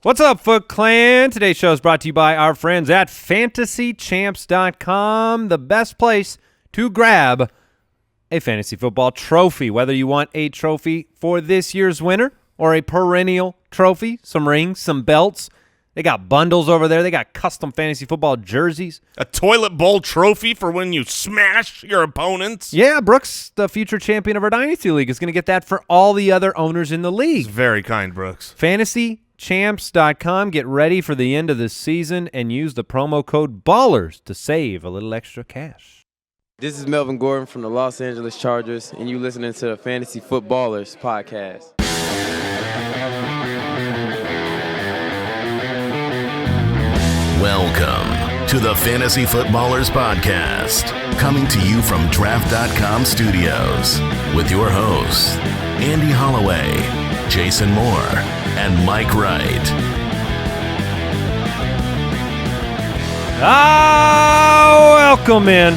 What's up, Foot Clan? Today's show is brought to you by our friends at FantasyChamps.com, the best place to grab a fantasy football trophy. Whether you want a trophy for this year's winner or a perennial trophy, some rings, some belts. They got bundles over there. They got custom fantasy football jerseys. A toilet bowl trophy for when you smash your opponents. Yeah, Brooks, the future champion of our Dynasty League, is going to get that for all the other owners in the league. It's very kind, Brooks. FantasyChamps.com. Get ready for the end of the season and use the promo code BALLERS to save a little extra cash. This is Melvin Gordon from the Los Angeles Chargers, and you listening to the Fantasy Footballers podcast. Welcome to the Fantasy Footballers Podcast, coming to you from Draft.com Studios with your hosts, Andy Holloway, Jason Moore, and Mike Wright. Welcome in.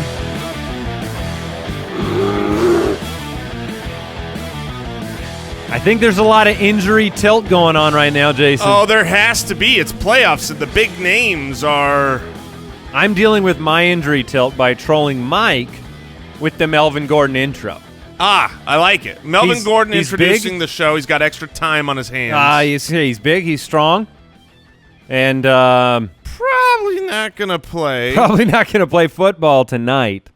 I think there's a lot of injury tilt going on right now, Jason. Oh, there has to be. It's playoffs, and the big names are... I'm dealing with my injury tilt by trolling Mike with the Melvin Gordon intro. I like it. Melvin Gordon he's introducing big. the show. He's got extra time on his hands. He's big, he's strong, and Probably not going to play. probably not going to play football tonight.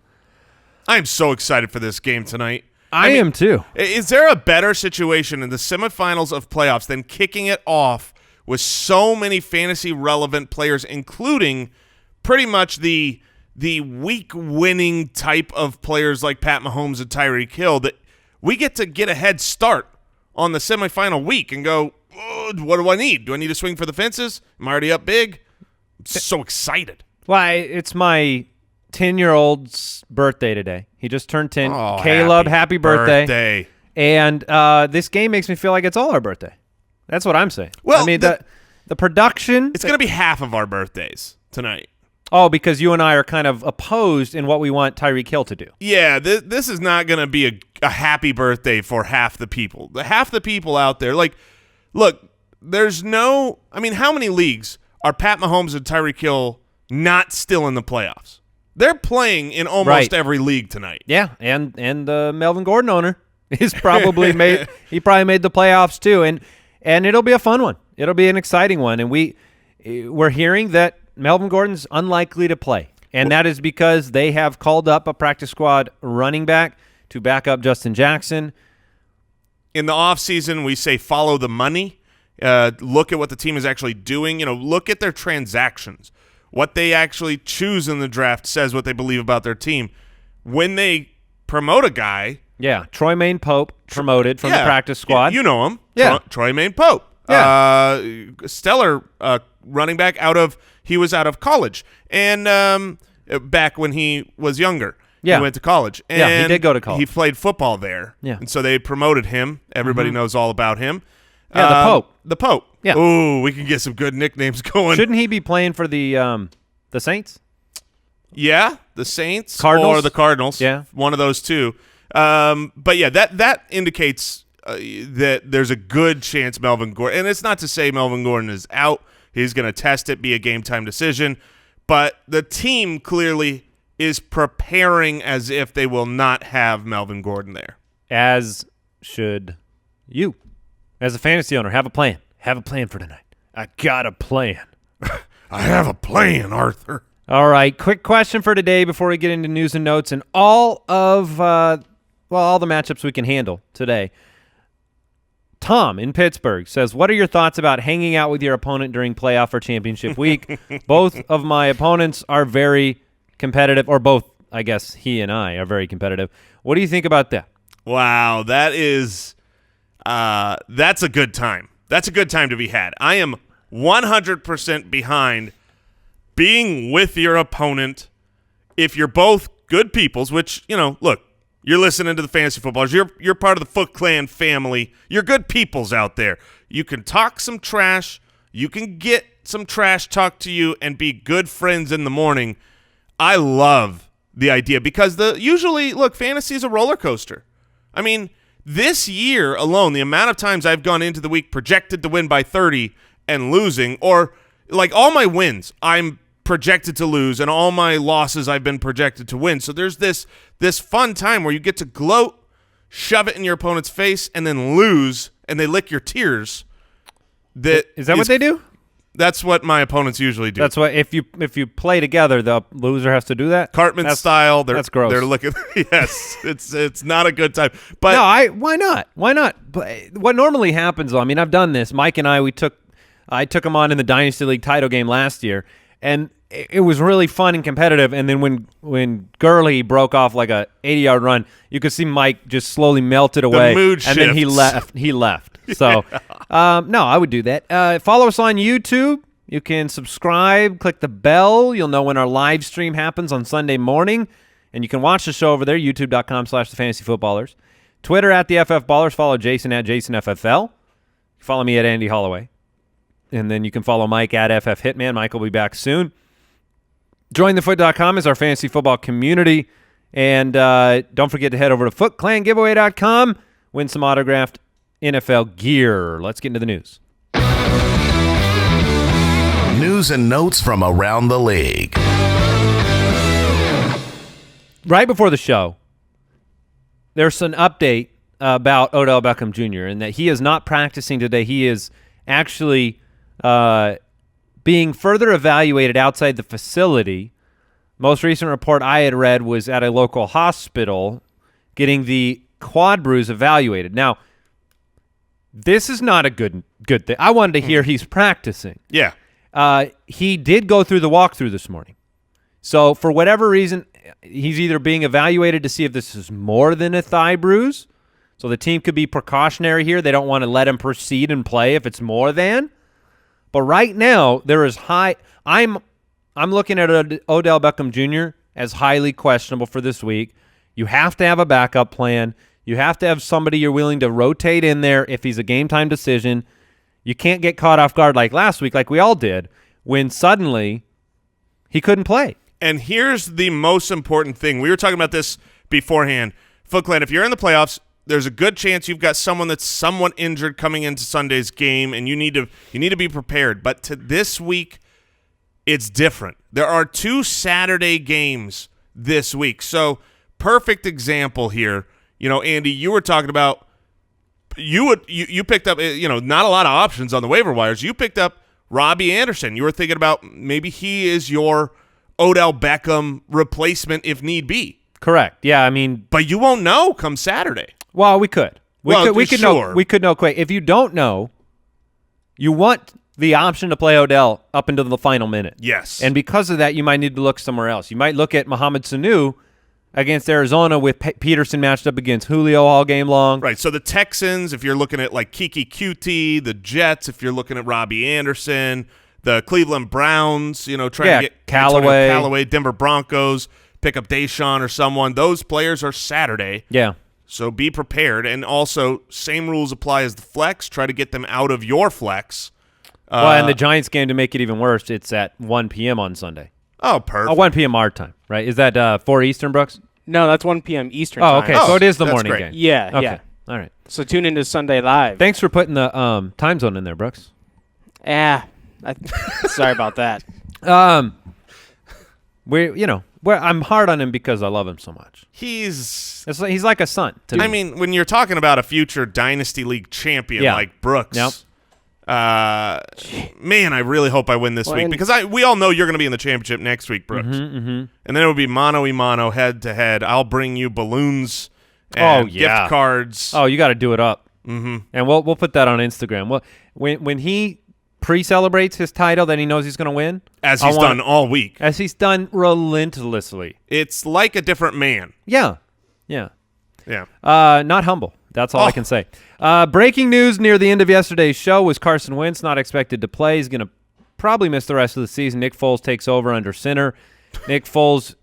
I'm so excited for this game tonight. I mean, am too. Is there a better situation in the semifinals of playoffs than kicking it off with so many fantasy-relevant players, including pretty much the week-winning type of players like Pat Mahomes and Tyreek Hill, that we get a head start on the semifinal week and go, what do I need? Do I need to swing for the fences? Am I already up big? I'm so excited. Why, it's my 10-year-old's birthday today. He just turned 10. Oh, Caleb, happy birthday. And this game makes me feel like it's all our birthday. That's what I'm saying. Well, I mean, the production. It's going to be half of our birthdays tonight. Oh, because you and I are kind of opposed in what we want Tyreek Hill to do. Yeah, this is not going to be a happy birthday for half the people. Half the people out there, like, look, there's no – I mean, how many leagues are Pat Mahomes and Tyreek Hill not still in the playoffs? They're playing in almost every league tonight. Yeah, and the Melvin Gordon owner is probably made – he probably made the playoffs too, and it'll be a fun one. It'll be an exciting one, and we're hearing that Melvin Gordon's unlikely to play, and that is because they have called up a practice squad running back to back up Justin Jackson. In the offseason, we say follow the money. Look at what the team is actually doing. Look at their transactions. What they actually choose in the draft says what they believe about their team. When they promote a guy. Yeah, Troy Maine Pope promoted from the practice squad. You know him. Yeah. Troy Maine Pope. Yeah. Stellar running back he was out of college. And back when he was younger. Yeah. He went to college. And he did go to college. He played football there. Yeah. And so they promoted him. Everybody knows all about him. Yeah, the Pope. The Pope. Yeah. Ooh, we can get some good nicknames going. Shouldn't he be playing for the Saints? Yeah, the Saints Cardinals? or the Cardinals. Yeah. One of those two. But yeah, that indicates that there's a good chance Melvin Gordon, and it's not to say Melvin Gordon is out. He's going to test it, be a game-time decision. But the team clearly is preparing as if they will not have Melvin Gordon there. As should you. As a fantasy owner, have a plan. Have a plan for tonight. I got a plan. I have a plan, Arthur. All right, quick question for today before we get into news and notes and all of all the matchups we can handle today. Tom in Pittsburgh says, what are your thoughts about hanging out with your opponent during playoff or championship week? Both of my opponents are very competitive, or both, I guess he and I are very competitive. What do you think about that? Wow, that is that's a good time. That's a good time to be had. I am 100% behind being with your opponent if you're both good peoples, which, look, you're listening to the Fantasy Footballers. You're part of the Foot Clan family. You're good peoples out there. You can talk some trash. You can get some trash talked to you and be good friends in the morning. I love the idea because usually, look, fantasy is a roller coaster. I mean, this year alone, the amount of times I've gone into the week projected to win by 30 and losing, or like all my wins I'm projected to lose, and all my losses I've been projected to win. So there's this fun time where you get to gloat, shove it in your opponent's face, and then lose, and they lick your tears. Is that what they do? That's what my opponents usually do. That's what if you play together, the loser has to do that. Cartman style. That's gross. They're looking. Yes, it's not a good time. But no, why not? Why not? But what normally happens, though, I mean, I've done this. Mike and I took him on in the Dynasty League title game last year, and it was really fun and competitive. And then when Gurley broke off like a 80-yard run, you could see Mike just slowly melted away. The mood and then he left. So, no, I would do that. Follow us on YouTube. You can subscribe, click the bell. You'll know when our live stream happens on Sunday morning. And you can watch the show over there, youtube.com/thefantasyfootballers. Twitter @theFFBallers. Follow Jason @JasonFFL. Follow me @Andy Holloway. And then you can follow Mike @FFHitman. Mike will be back soon. JoinTheFoot.com is our fantasy football community. And don't forget to head over to FootClanGiveaway.com. Win some autographed NFL gear. Let's get into the news. News and notes from around the league. Right before the show, there's an update about Odell Beckham Jr. and that he is not practicing today. He is actually being further evaluated outside the facility. Most recent report I had read was at a local hospital getting the quad bruise evaluated. Now, this is not a good thing. I wanted to hear he's practicing. yeah, He did go through the walkthrough this morning. So for whatever reason, he's either being evaluated to see if this is more than a thigh bruise. So the team could be precautionary here. They don't want to let him proceed and play if it's more than. But right now, there is high. I'm looking at Odell Beckham Jr. as highly questionable for this week. You have to have a backup plan. You have to have somebody you're willing to rotate in there if he's a game-time decision. You can't get caught off guard like last week, like we all did, when suddenly he couldn't play. and here's the most important thing. We were talking about this beforehand. Foot Clan, if you're in the playoffs, there's a good chance you've got someone that's somewhat injured coming into Sunday's game, and you need to be prepared. But to this week, it's different. There are 2 Saturday games this week. So perfect example here. You know, Andy, you were talking about you picked up, not a lot of options on the waiver wires. You picked up Robbie Anderson. You were thinking about maybe he is your Odell Beckham replacement if need be. Correct. Yeah, I mean, but you won't know come Saturday. Well, we could. We could sure. know. We could know quick. If you don't know, you want the option to play Odell up until the final minute. Yes. And because of that, you might need to look somewhere else. You might look at Mohamed Sanu against Arizona with Peterson matched up against Julio all game long. Right. So the Texans, if you're looking at like Kiki Cutie, the Jets, if you're looking at Robbie Anderson, the Cleveland Browns, trying to get Callaway, Denver Broncos, pick up Deshaun or someone. Those players are Saturday. Yeah. So be prepared. And also, same rules apply as the flex. Try to get them out of your flex. Well, and the Giants game, to make it even worse, it's at 1 p.m. on Sunday. Oh, perfect. Oh, 1 p.m. our time, right? Is that 4 Eastern, Brooks? No, that's 1 p.m. Eastern Oh, time. okay. So it is the that's morning great. game. Yeah, Okay. yeah. All right. So tune into Sunday Live. Thanks for putting the time zone in there, Brooks. Sorry about that. I'm hard on him because I love him so much. He's like a son to me. I mean, when you're talking about a future Dynasty League champion like Brooks, Yep. man, I really hope I win this week because we all know you're going to be in the championship next week, Brooks. And then it will be mano-a-mano, head-to-head. I'll bring you balloons and gift cards. Oh, you got to do it up. And we'll put that on Instagram. Well, when he pre-celebrates his title that he knows he's going to win, as he's done all week. As he's done relentlessly. It's like a different man. Yeah. Not humble. That's all I can say. Breaking news near the end of yesterday's show was Carson Wentz not expected to play. He's going to probably miss the rest of the season. Nick Foles takes over under center. Nick Foles,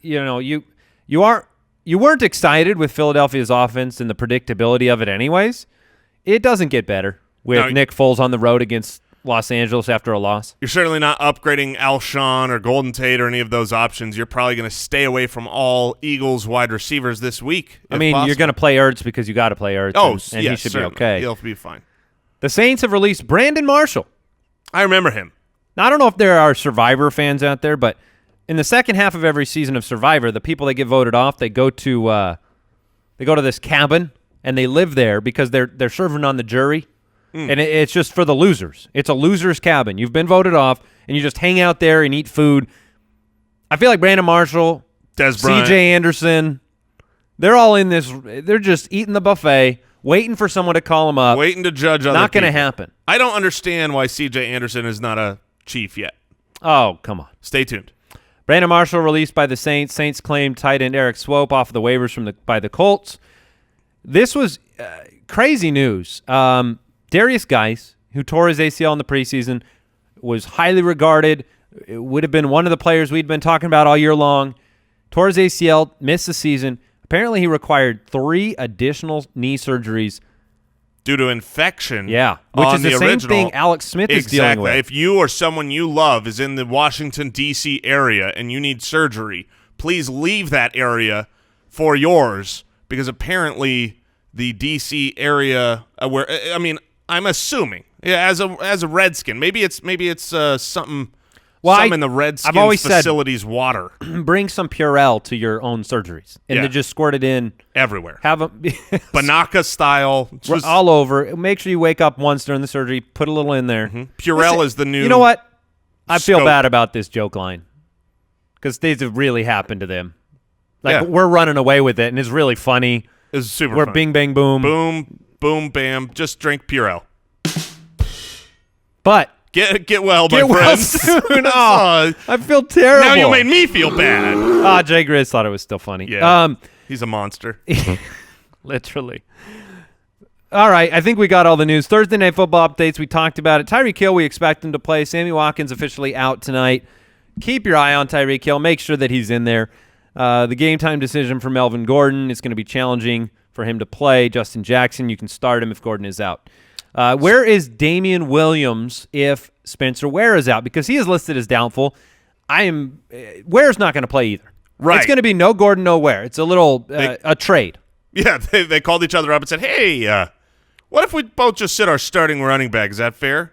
you weren't excited with Philadelphia's offense and the predictability of it anyways. It doesn't get better with Nick Foles on the road against Los Angeles after a loss. You're certainly not upgrading Alshon or Golden Tate or any of those options. You're probably going to stay away from all Eagles wide receivers this week. I mean, possible. You're going to play Ertz because you got to play Ertz. And he should certainly. be okay. He'll be fine. The Saints have released Brandon Marshall. I remember him. Now, I don't know if there are Survivor fans out there, but in the second half of every season of Survivor, the people that get voted off, they go to this cabin and they live there because they're serving on the jury, and it's just for the losers. It's a loser's cabin. You've been voted off, and you just hang out there and eat food. I feel like Brandon Marshall, Des Bryant, C.J. Anderson, they're all in this. They're just eating the buffet, waiting for someone to call them up. waiting to judge other Not going to people. happen. I don't understand why C.J. Anderson is not a Chief yet. Oh, come on. Stay tuned. Brandon Marshall released by the Saints. Saints claimed tight end Eric Swope off of the waivers by the Colts. This was crazy news. Darius Geis, who tore his ACL in the preseason, was highly regarded. It would have been one of the players we'd been talking about all year long. Tore his ACL, missed the season. Apparently, he required 3 additional knee surgeries. Due to infection. Yeah, which on is the same original. thing Alex Smith is dealing with. If you or someone you love is in the Washington, D.C. area and you need surgery, please leave that area for yours, because apparently the D.C. area where I'm assuming, as a Redskin, maybe it's something. Some in the Redskins facilities water. Bring some Purell to your own surgeries, and then just squirt it in everywhere. Have them Banaka style, just all over. Make sure you wake up once during the surgery. Put a little in there. Purell is the new. You know what? I feel scope. bad about this joke line because things have really happened to them. Like Yeah. we're running away with it, and it's really funny. It's super. We're funny. bing bang boom. Boom, boom, bam. Just drink Purell. But Get well, my get well friends. soon. Oh, I feel terrible. Now you made me feel bad. Jay Grizz thought it was still funny. Yeah, he's a monster. Literally. All right, I think we got all the news. Thursday Night Football updates, we talked about it. Tyreek Hill, we expect him to play. Sammy Watkins officially out tonight. Keep your eye on Tyreek Hill. Make sure that he's in there. The game time decision for Melvin Gordon is going to be challenging for him to play. Justin Jackson, you can start him if Gordon is out. Where is Damien Williams if Spencer Ware is out? Because he is listed as doubtful. Ware's not going to play either. Right. It's going to be no Gordon, no Ware. It's a little a trade. Yeah, they called each other up and said, hey, what if we both just sit our starting running back? Is that fair?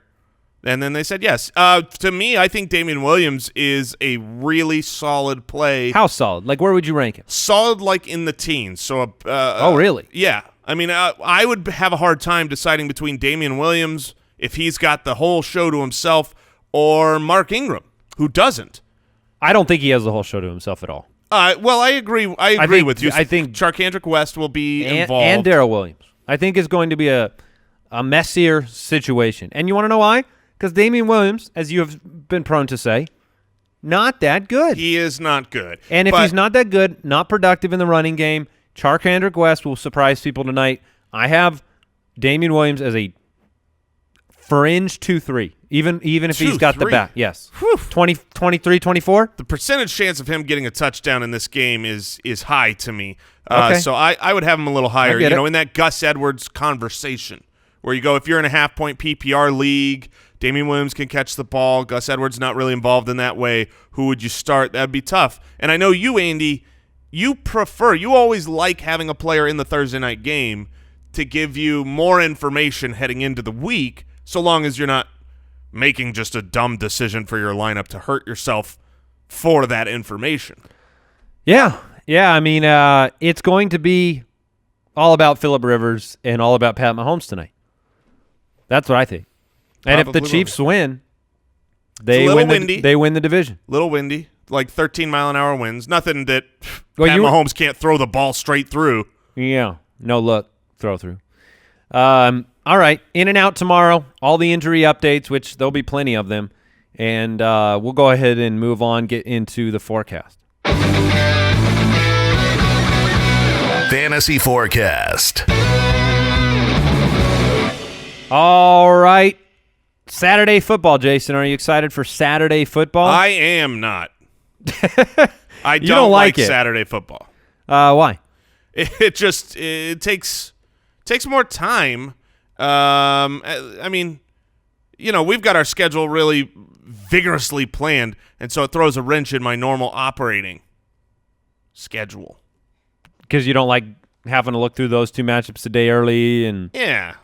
And then they said yes. To me, I think Damien Williams is a really solid play. How solid? Like, where would you rank him? Solid, like in the teens. So, oh, really? Yeah. I mean, I would have a hard time deciding between Damien Williams, if he's got the whole show to himself, or Mark Ingram, who doesn't. I don't think he has the whole show to himself at all. Well, I agree. I agree with you. I think Charkandrick West will be involved. And Darrell Williams. I think it's going to be a messier situation. And you want to know why? Because Damien Williams, as you have been prone to say, not that good. He is not good. And if he's not that good, not productive in the running game, Charkandrick West will surprise people tonight. I have Damien Williams as a fringe 2-3, even if he's got the back. Yes. 20, 23, 24? The percentage chance of him getting a touchdown in this game is high to me. Okay. So I would have him a little higher, get it. in that Gus Edwards conversation where you go, if you're in a half-point PPR league, Damien Williams can catch the ball. Gus Edwards not really involved in that way. Who would you start? That'd be tough. And I know you, Andy, you always like having a player in the Thursday night game to give you more information heading into the week, so long as you're not making just a dumb decision for your lineup to hurt yourself for that information. Yeah. I mean, it's going to be all about Phillip Rivers and all about Pat Mahomes tonight. That's what I think. And if the Chiefs win, they win the division. Little windy, like 13-mile-an-hour winds. Nothing that Pat Mahomes can't throw the ball straight through. Yeah, no look, throw through. All right, in and out tomorrow. All the injury updates, which there'll be plenty of them. And we'll go ahead and move on, get into the forecast. Fantasy Forecast. All right. Saturday football, Jason. Are you excited for Saturday football? I am not. I don't like it. Saturday football. Why? It takes more time. I mean, we've got our schedule really vigorously planned, and so it throws a wrench in my normal operating schedule. Because you don't like having to look through those two matchups a day early and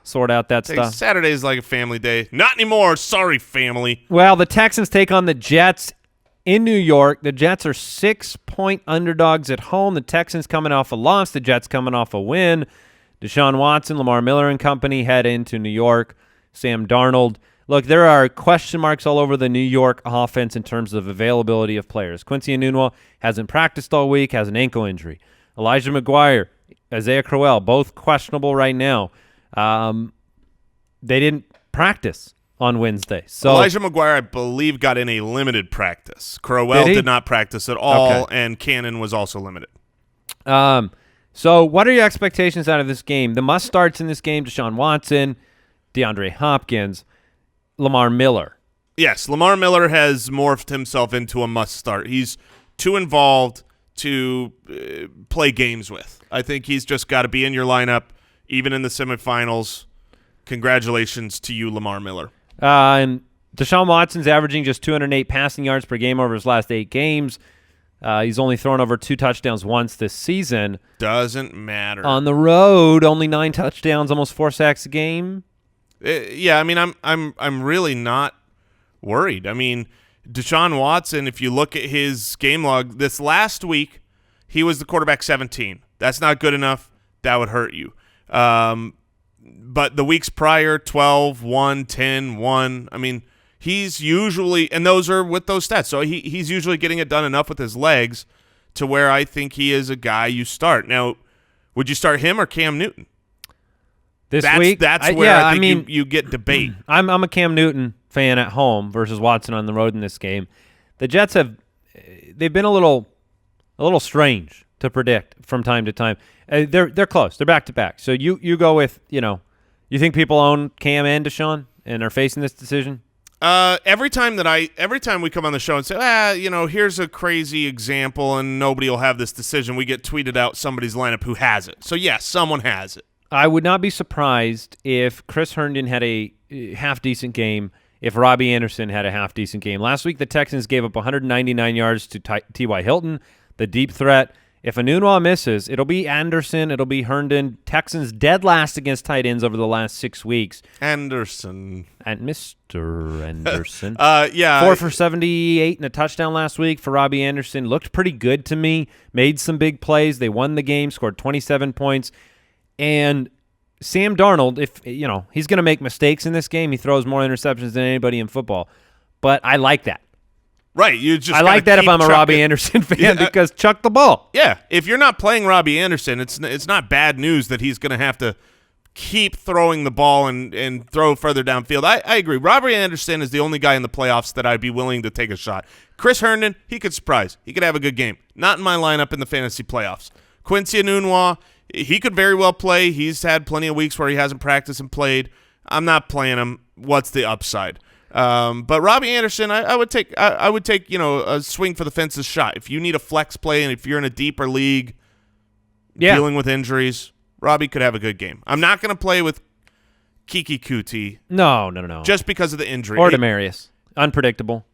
sort out that stuff. Saturday's like a family day. Not anymore. Sorry, family. Well, the Texans take on the Jets in New York. The Jets are 6-point underdogs at home. The Texans coming off a loss. The Jets coming off a win. Deshaun Watson, Lamar Miller and company head into New York. Sam Darnold. Look, there are question marks all over the New York offense in terms of availability of players. Quincy Enunwa hasn't practiced all week, has an ankle injury. Elijah McGuire, Isaiah Crowell, both questionable right now. They didn't practice on Wednesday. So Elijah McGuire, I believe, got in a limited practice. Crowell did not practice at all, and Cannon was also limited. So what are your expectations out of this game? The must-starts in this game, Deshaun Watson, DeAndre Hopkins, Lamar Miller. Yes, Lamar Miller has morphed himself into a must-start. He's too involved to play games with. I think he's just got to be in your lineup, even in the semifinals. Congratulations to you, Lamar Miller. And Deshaun Watson's averaging just 208 passing yards per game over his last 8 games. He's only thrown over 2 touchdowns once this season. Doesn't matter. On the road, only 9 touchdowns, almost 4 sacks a game. Yeah, I mean, I'm really not worried. I mean, Deshaun Watson, if you look at his game log, this last week, he was the quarterback 17. That's not good enough. That would hurt you. But the weeks prior, 12, 1, 10, 1. I mean, he's usually – and those are with those stats. So he's usually getting it done enough with his legs to where I think he is a guy you start. Now, would you start him or Cam Newton? This week? That's where I think you get debate. I'm a Cam Newton fan at home versus Watson on the road in this game. The Jets they've been a little strange to predict from time to time. They're close. They're back to back. So you go with, you think people own Cam and Deshaun and are facing this decision? Every time we come on the show and say, here's a crazy example and nobody will have this decision, we get tweeted out somebody's lineup who has it. So yes, someone has it. I would not be surprised if Chris Herndon had a half-decent game, if Robbie Anderson had a half-decent game. Last week, the Texans gave up 199 yards to T.Y. Hilton, the deep threat. If Enunwa misses, it'll be Anderson, it'll be Herndon. Texans dead last against tight ends over the last 6 weeks. Anderson. And Mr. Anderson. 4 for 78 and a touchdown last week for Robbie Anderson. Looked pretty good to me. Made some big plays. They won the game, scored 27 points. And Sam Darnold, if he's going to make mistakes in this game, he throws more interceptions than anybody in football. But I like that. Right, I like that if I'm a Robbie Anderson fan because chuck the ball. Yeah, if you're not playing Robbie Anderson, it's not bad news that he's going to have to keep throwing the ball and throw further downfield. I agree. Robbie Anderson is the only guy in the playoffs that I'd be willing to take a shot. Chris Herndon, he could surprise. He could have a good game. Not in my lineup in the fantasy playoffs. Quincy Enunwa, he could very well play. He's had plenty of weeks where he hasn't practiced and played. I'm not playing him. What's the upside? But Robbie Anderson, I would take a swing for the fences shot. If you need a flex play and if you're in a deeper league dealing with injuries, Robbie could have a good game. I'm not going to play with Kiki Kuti. No. Just because of the injury. Or Demarius. Unpredictable.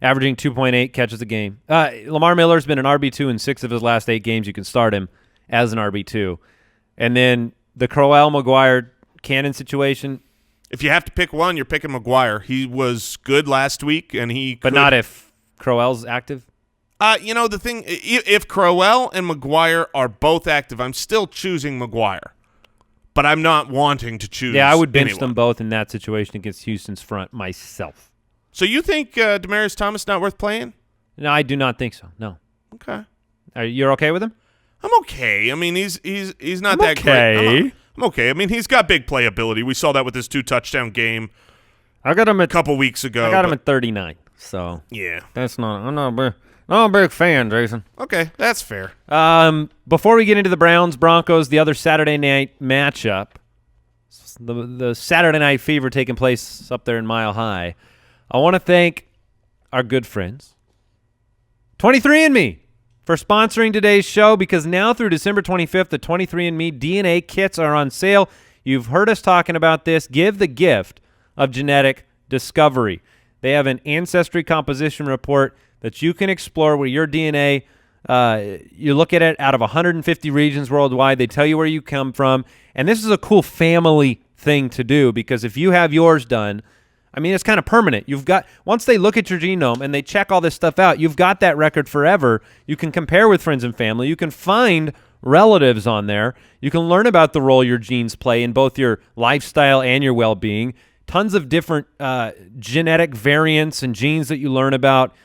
Averaging 2.8 catches a game. Lamar Miller's been an RB2 in 6 of his last 8 games. You can start him as an RB2. And then the Crowell, McGuire, Cannon situation. If you have to pick one, you're picking McGuire. He was good last week, and But not if Crowell's active? The thing, if Crowell and McGuire are both active, I'm still choosing McGuire. But I'm not wanting to choose Yeah, I would bench anyone. them both in that situation against Houston's front myself. So you think Demaryius Thomas not worth playing? No, I do not think so. No. Okay. You're okay with him? I'm okay. I mean, he's not that great. I'm okay. I mean, he's got big playability. We saw that with his 2-touchdown game. I got him a couple weeks ago. I got him at 39. So yeah, I'm not a big fan, Jason. Okay, that's fair. Before we get into the Browns Broncos, the other Saturday night matchup, the Saturday Night Fever taking place up there in Mile High. I want to thank our good friends, 23andMe, for sponsoring today's show, because now through December 25th, the 23andMe DNA kits are on sale. You've heard us talking about this. Give the gift of genetic discovery. They have an ancestry composition report that you can explore where your DNA You look at it out of 150 regions worldwide. They tell you where you come from. And this is a cool family thing to do because if you have yours done, I mean, it's kind of permanent. You've got once they look at your genome and they check all this stuff out, you've got that record forever. You can compare with friends and family. You can find relatives on there. You can learn about the role your genes play in both your lifestyle and your well-being. Tons of different genetic variants and genes that you learn about,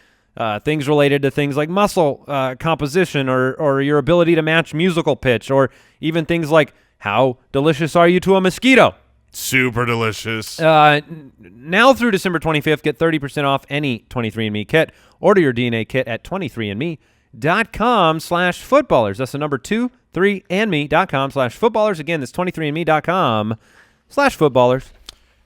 things related to things like muscle composition or your ability to match musical pitch, or even things like how delicious are you to a mosquito. Super delicious. Now through December 25th, get 30% off any 23andMe kit. Order your DNA kit at 23andme.com/footballers. That's the number 23andme.com/footballers. Again, that's 23andme.com/footballers.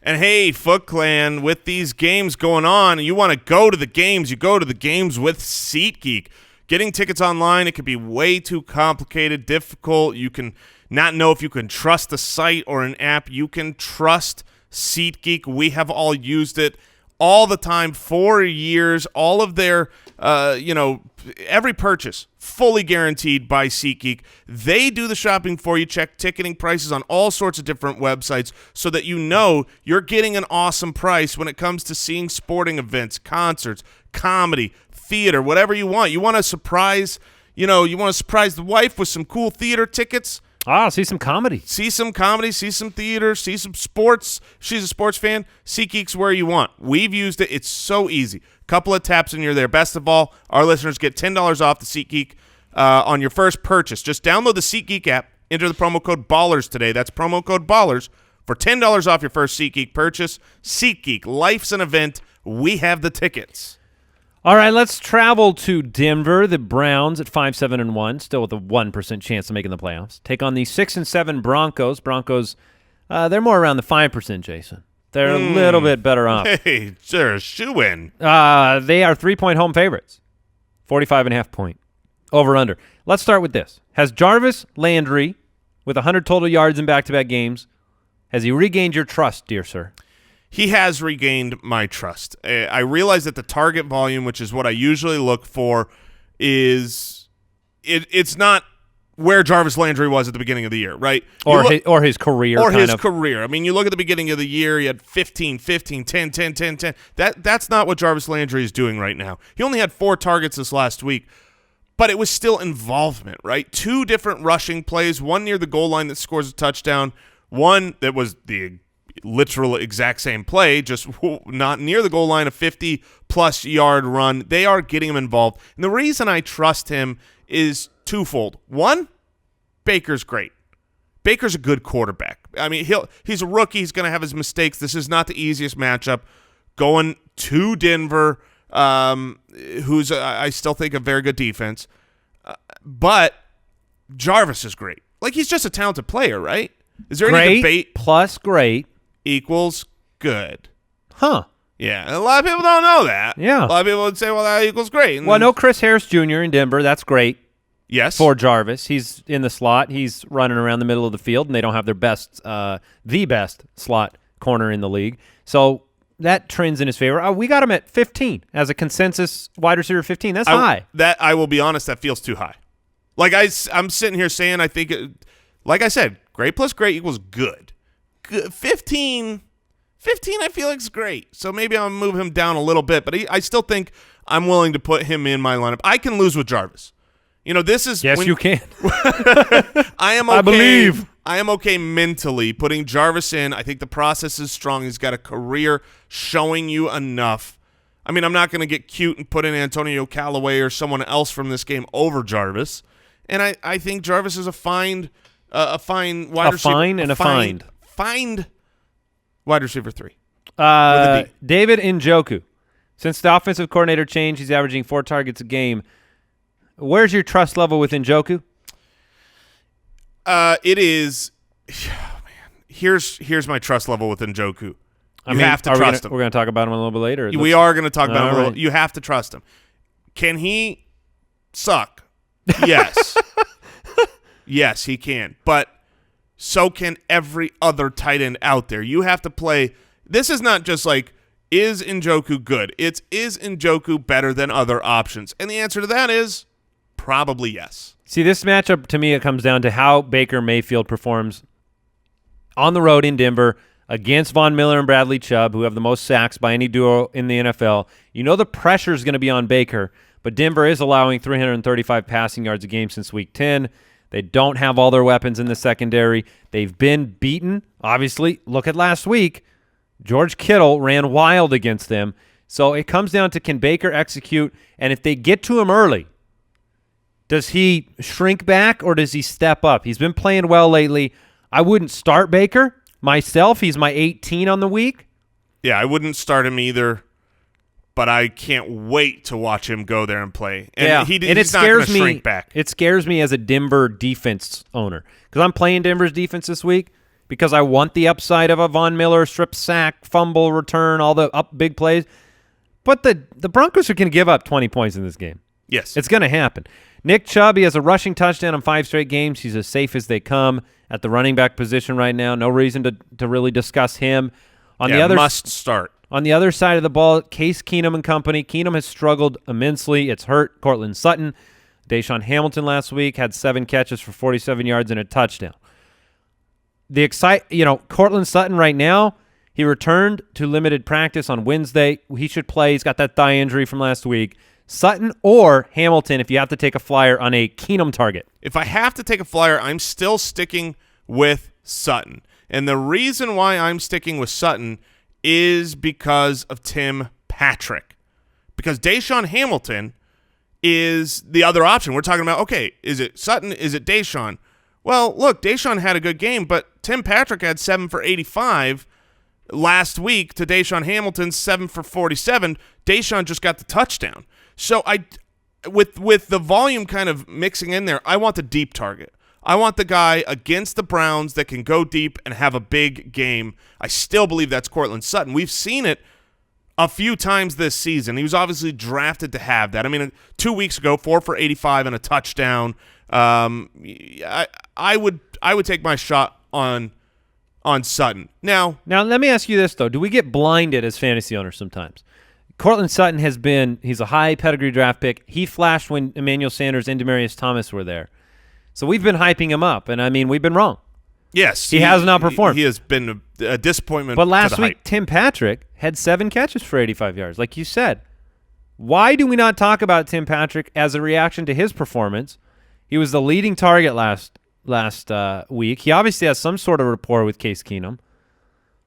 And hey, Foot Clan, with these games going on, you want to go to the games, you go to the games with SeatGeek. Getting tickets online, it can be way too complicated, difficult. You can not know if you can trust the site or an app. You can trust SeatGeek. We have all used it all the time, 4 years, all of their, every purchase fully guaranteed by SeatGeek. They do the shopping for you, check ticketing prices on all sorts of different websites so that you know you're getting an awesome price when it comes to seeing sporting events, concerts, comedy, theater, whatever you want. You want to surprise, you want to surprise the wife with some cool theater tickets. See some comedy. See some comedy, see some theater, see some sports. She's a sports fan. SeatGeek's where you want. We've used it. It's so easy. Couple of taps and you're there. Best of all, our listeners get $10 off the SeatGeek on your first purchase. Just download the SeatGeek app, enter the promo code BALLERS today. That's promo code BALLERS for $10 off your first SeatGeek purchase. SeatGeek, life's an event. We have the tickets. All right, let's travel to Denver. The Browns at 5-7-1, still with a 1% chance of making the playoffs. Take on the 6-7 Broncos. Broncos, they're more around the 5%, Jason. They're a little bit better off. Hey, they're a shoo-in. They are 3-point home favorites. 45.5 point. Over-under. Let's start with this. Has Jarvis Landry, with 100 total yards in back-to-back games, has he regained your trust, dear sir? He has regained my trust. I realize that the target volume, which is what I usually look for, it's not where Jarvis Landry was at the beginning of the year, right? Or his career. Or his career. I mean, you look at the beginning of the year, he had 15, 10, 10, 10, 10. That's not what Jarvis Landry is doing right now. He only had 4 targets this last week, but it was still involvement, right? 2 different rushing plays, one near the goal line that scores a touchdown, one that was the literal exact same play, just not near the goal line, a 50-plus yard run. They are getting him involved. And the reason I trust him is twofold. One, Baker's great. Baker's a good quarterback. I mean, he's a rookie. He's going to have his mistakes. This is not the easiest matchup. Going to Denver, who's, I still think, a very good defense. But Jarvis is great. Like, he's just a talented player, right? Is there any debate? Plus great equals good. Huh. Yeah, a lot of people don't know that. Yeah. A lot of people would say, well, that equals great. And well, no Chris Harris Jr. in Denver. That's great. Yes. For Jarvis. He's in the slot. He's running around the middle of the field, and they don't have their best, the best slot corner in the league. So that trends in his favor. We got him at 15 as a consensus wide receiver 15. That's high. That, I will be honest, that feels too high. Like, I'm sitting here saying I think, like I said, great plus great equals good. 15, I feel like is great. So maybe I'll move him down a little bit, but I still think I'm willing to put him in my lineup. I can lose with Jarvis. This is yes, you can. I am okay. I believe. I am okay mentally putting Jarvis in. I think the process is strong. He's got a career showing you enough. I mean, I'm not going to get cute and put in Antonio Callaway or someone else from this game over Jarvis. And I think Jarvis is a fine wide receiver. Find wide receiver 3. David Njoku. Since the offensive coordinator changed, he's averaging 4 targets a game. Where's your trust level with Njoku? It is. Oh, man. Here's my trust level with Njoku. You have to trust him. We're going to talk about him a little bit later. We are going to talk about him a little. You have to trust him. Can he suck? Yes. Yes, he can. But so can every other tight end out there. You have to play. This is not just like, is Njoku good? It's, is Njoku better than other options? And the answer to that is probably yes. See, this matchup, to me, it comes down to how Baker Mayfield performs on the road in Denver against Von Miller and Bradley Chubb, who have the most sacks by any duo in the NFL. You know the pressure is going to be on Baker, but Denver is allowing 335 passing yards a game since Week 10. They don't have all their weapons in the secondary. They've been beaten. Obviously, look at last week. George Kittle ran wild against them. So it comes down to, can Baker execute? And if they get to him early, does he shrink back or does he step up? He's been playing well lately. I wouldn't start Baker myself. He's my 18 on the week. Yeah, I wouldn't start him either, but I can't wait to watch him go there and play. And he's not going to shrink back. It scares me as a Denver defense owner because I'm playing Denver's defense this week because I want the upside of a Von Miller strip sack, fumble, return, all the big plays. But the Broncos are going to give up 20 points in this game. Yes. It's going to happen. Nick Chubb, he has a rushing touchdown in 5 straight games. He's as safe as they come at the running back position right now. No reason to really discuss him. Must start. On the other side of the ball, Case Keenum and company. Keenum has struggled immensely. It's hurt Cortland Sutton. Deshaun Hamilton last week had 7 catches for 47 yards and a touchdown. Cortland Sutton right now, he returned to limited practice on Wednesday. He should play. He's got that thigh injury from last week. Sutton or Hamilton if you have to take a flyer on a Keenum target. If I have to take a flyer, I'm still sticking with Sutton. And the reason why I'm sticking with Sutton is because of Tim Patrick. Because Deshaun Hamilton is the other option. We're talking about, okay, is it Sutton? Is it Deshaun? Well, look, Deshaun had a good game, but Tim Patrick had 7 for 85 last week to Deshaun Hamilton's 7 for 47. Deshaun just got the touchdown. So with the volume kind of mixing in there, I want the deep target. I want the guy against the Browns that can go deep and have a big game. I still believe that's Cortland Sutton. We've seen it a few times this season. He was obviously drafted to have that. I mean, 2 weeks ago, 4 for 85 and a touchdown. I would take my shot on Sutton. Now let me ask you this though: do we get blinded as fantasy owners sometimes? Cortland Sutton he's a high pedigree draft pick. He flashed when Emmanuel Sanders and Demaryius Thomas were there. So we've been hyping him up, and I mean, we've been wrong. Yes. He has not performed. He has been a disappointment. But last to the week, hype. Tim Patrick had 7 catches for 85 yards, like you said. Why do we not talk about Tim Patrick as a reaction to his performance? He was the leading target last week. He obviously has some sort of rapport with Case Keenum.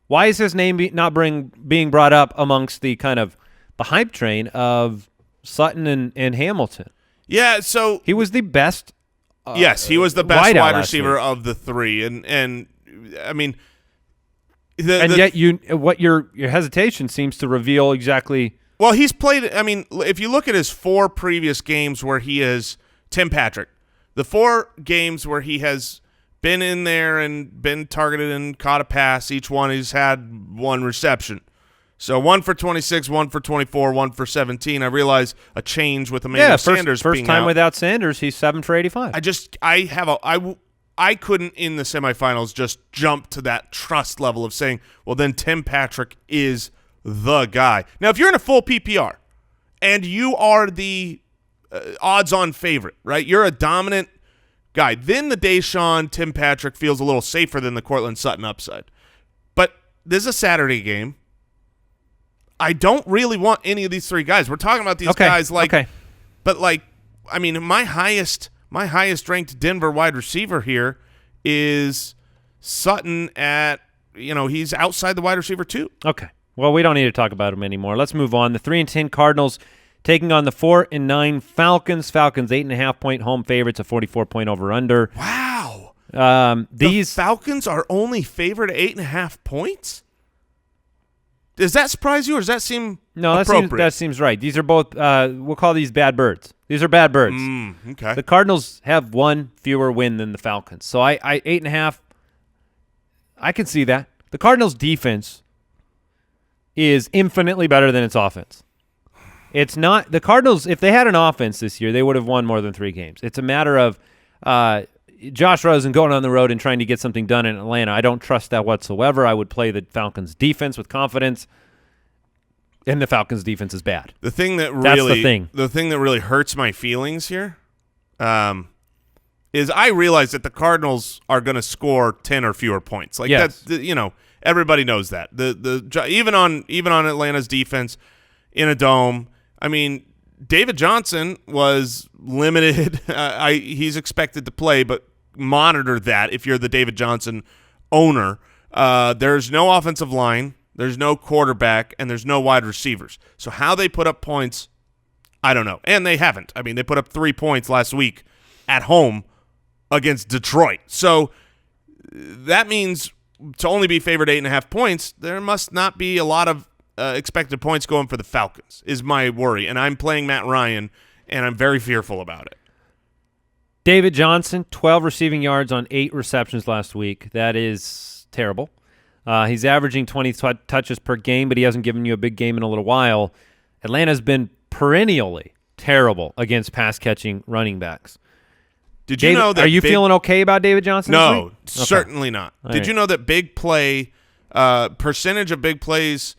Why is his name not being brought up amongst the kind of the hype train of Sutton and Hamilton? Yeah, so he was the best. Yes, he was the best wide receiver week of the 3, and I mean, yet your hesitation seems to reveal exactly. Well, he's played. I mean, if you look at his 4 previous games where he is Tim Patrick, the 4 games where he has been in there and been targeted and caught a pass, each one he's had 1 reception. So 1 for 26, 1 for 24, 1 for 17. I realize a change with Emmanuel Sanders being first time out. Without Sanders, he's 7 for 85. I couldn't in the semifinals just jump to that trust level of saying, well, then Tim Patrick is the guy. Now, if you're in a full PPR and you are the odds-on favorite, right? You're a dominant guy. Then the Deshaun Tim Patrick feels a little safer than the Cortland Sutton upside. But this is a Saturday game. I don't really want any of these 3 guys. We're talking about these guys but I mean, my highest ranked Denver wide receiver here is Sutton at, he's outside the wide receiver 2. Okay. Well, we don't need to talk about him anymore. Let's move on. The 3-10 Cardinals taking on the 4-9 Falcons. Falcons 8.5-point home favorites, a 44-point over/under. Wow. The Falcons are only favored at 8.5 points? Does that surprise you, or does that seem appropriate? That seems right. These are both, we'll call these bad birds. These are bad birds. Okay. The Cardinals have 1 fewer win than the Falcons. So I 8.5, I can see that. The Cardinals' defense is infinitely better than its offense. It's not – the Cardinals, if they had an offense this year, they would have won more than 3 games. It's a matter of Josh Rosen going on the road and trying to get something done in Atlanta. I don't trust that whatsoever. I would play the Falcons' defense with confidence, and the Falcons' defense is bad. The thing that really hurts my feelings here, is I realize that the Cardinals are going to score 10 or fewer points. Like Yes. that's everybody knows that. Even on Atlanta's defense in a dome. I mean, David Johnson was limited. He's expected to play, but monitor that if you're the David Johnson owner. There's no offensive line, there's no quarterback, and there's no wide receivers. So how they put up points, I don't know. And they haven't. I mean, they put up 3 points last week at home against Detroit. So that means to only be favored 8.5 points, there must not be a lot of expected points going for the Falcons is my worry. And I'm playing Matt Ryan, and I'm very fearful about it. David Johnson, 12 receiving yards on 8 receptions last week. That is terrible. He's averaging 20 touches per game, but he hasn't given you a big game in a little while. Atlanta's been perennially terrible against pass-catching running backs. Did you know that are you feeling okay about David Johnson this No, week? certainly not. All Did right. you know that big play percentage of big plays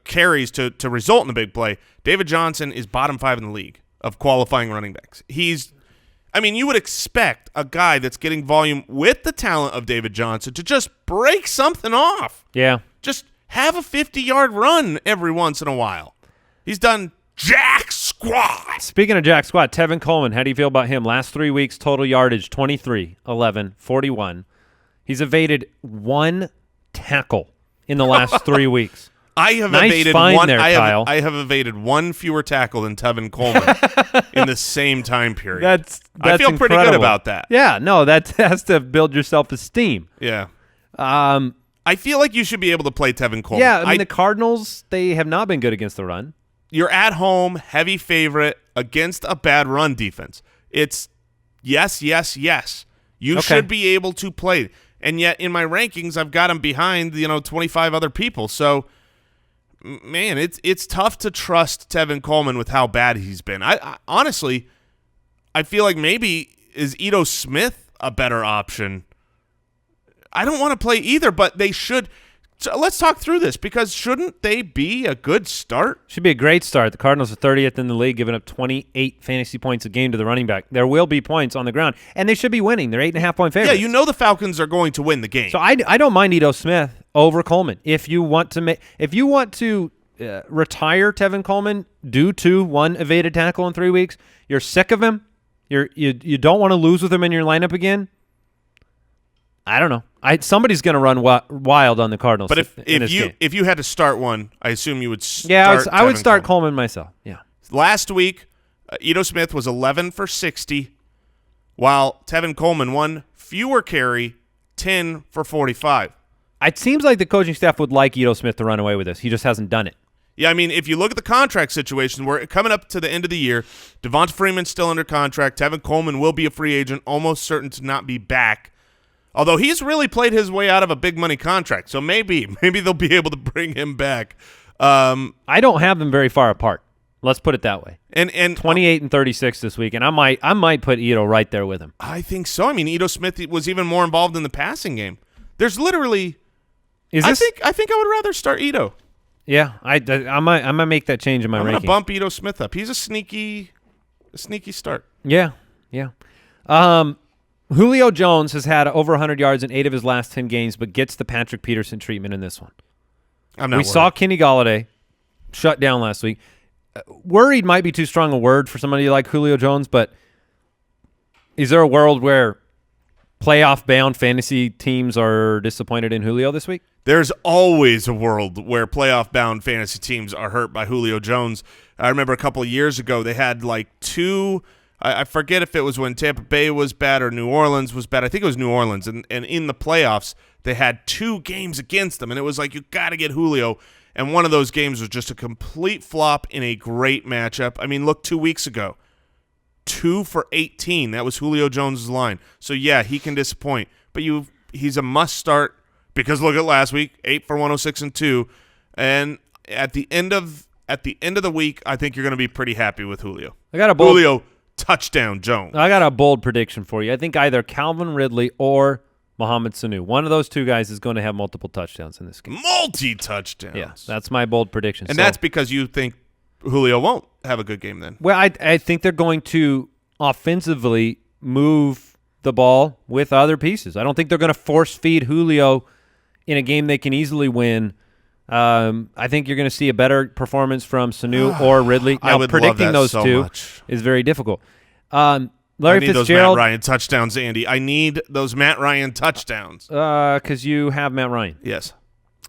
carries to result in a big play? David Johnson is bottom 5 in the league of qualifying running backs. You would expect a guy that's getting volume with the talent of David Johnson to just break something off. Yeah. Just have a 50-yard run every once in a while. He's done jack squat. Speaking of Jack Squat, Tevin Coleman, how do you feel about him? Last 3 weeks, total yardage, 23, 11, 41. He's evaded 1 tackle in the last 3 weeks. I have Nice evaded find one. there, I Kyle. have evaded 1 fewer tackle than Tevin Coleman in the same time period. I feel pretty good incredible. about that. Yeah, no, that has to build your self-esteem. Yeah. I feel like you should be able to play Tevin Coleman. Yeah, I mean, the Cardinals, they have not been good against the run. You're at home, heavy favorite against a bad run defense. It's yes, yes, yes. You should be able to play. And yet in my rankings, I've got him behind 25 other people. So. Man, it's tough to trust Tevin Coleman with how bad he's been. I honestly, I feel like maybe is Ito Smith a better option? I don't want to play either, but they should. So let's talk through this because shouldn't they be a good start? Should be a great start. The Cardinals are 30th in the league, giving up 28 fantasy points a game to the running back. There will be points on the ground, and they should be winning. They're 8.5-point favorites. Yeah, the Falcons are going to win the game. So I don't mind Ito Smith over Coleman. If you want to retire Tevin Coleman due to 1 evaded tackle in 3 weeks, you're sick of him. You don't want to lose with him in your lineup again. I don't know. Somebody's going to run wild on the Cardinals. But if you had to start one, I assume you would start. Yeah, I would Tevin start Coleman myself. Yeah. Last week, Ito Smith was 11 for 60, while Tevin Coleman 1 fewer carry, 10 for 45. It seems like the coaching staff would like Ito Smith to run away with this. He just hasn't done it. Yeah, I mean, if you look at the contract situation, we're coming up to the end of the year. Devonta Freeman's still under contract. Tevin Coleman will be a free agent, almost certain to not be back. Although he's really played his way out of a big money contract, so maybe they'll be able to bring him back. I don't have them very far apart. Let's put it that way. And 28 and 36 this week, and I might put Ito right there with him. I think so. I mean, Ito Smith was even more involved in the passing game. There's literally. I think I would rather start Ito. Yeah, I might make that change in my I'm ranking. gonna bump Ito Smith up. He's a sneaky start. Yeah. Julio Jones has had over 100 yards in 8 of his last 10 games, but gets the Patrick Peterson treatment in this one. I'm not. We saw Kenny Golladay shut down last week. Worried might be too strong a word for somebody like Julio Jones, but is there a world where playoff-bound fantasy teams are disappointed in Julio this week? There's always a world where playoff-bound fantasy teams are hurt by Julio Jones. I remember a couple of years ago they had like 2 I forget if it was when Tampa Bay was bad or New Orleans was bad. I think it was New Orleans. And in the playoffs, they had 2 games against them. And it was like, you got to get Julio. And one of those games was just a complete flop in a great matchup. I mean, look, 2 weeks ago. 2 for 18. That was Julio Jones' line. So, yeah, he can disappoint. But he's a must-start because look at last week, 8 for 106 and 2. And at the end of the week, I think you're going to be pretty happy with Julio. Julio touchdown Jones. I got a bold prediction for you. I think either Calvin Ridley or Mohamed Sanu. One of those 2 guys is going to have multiple touchdowns in this game. Multi-touchdowns. Yeah, that's my bold prediction. And that's because you think Julio won't have a good game then. Well, I think they're going to offensively move the ball with other pieces. I don't think they're going to force feed Julio in a game they can easily win. I think you're going to see a better performance from Sanu or Ridley. Now, I would predicting love that those so two much. is very difficult. I Larry need those Matt Fitzgerald, Ryan touchdowns, Andy. I need those Matt Ryan touchdowns. because you have Matt Ryan Yes.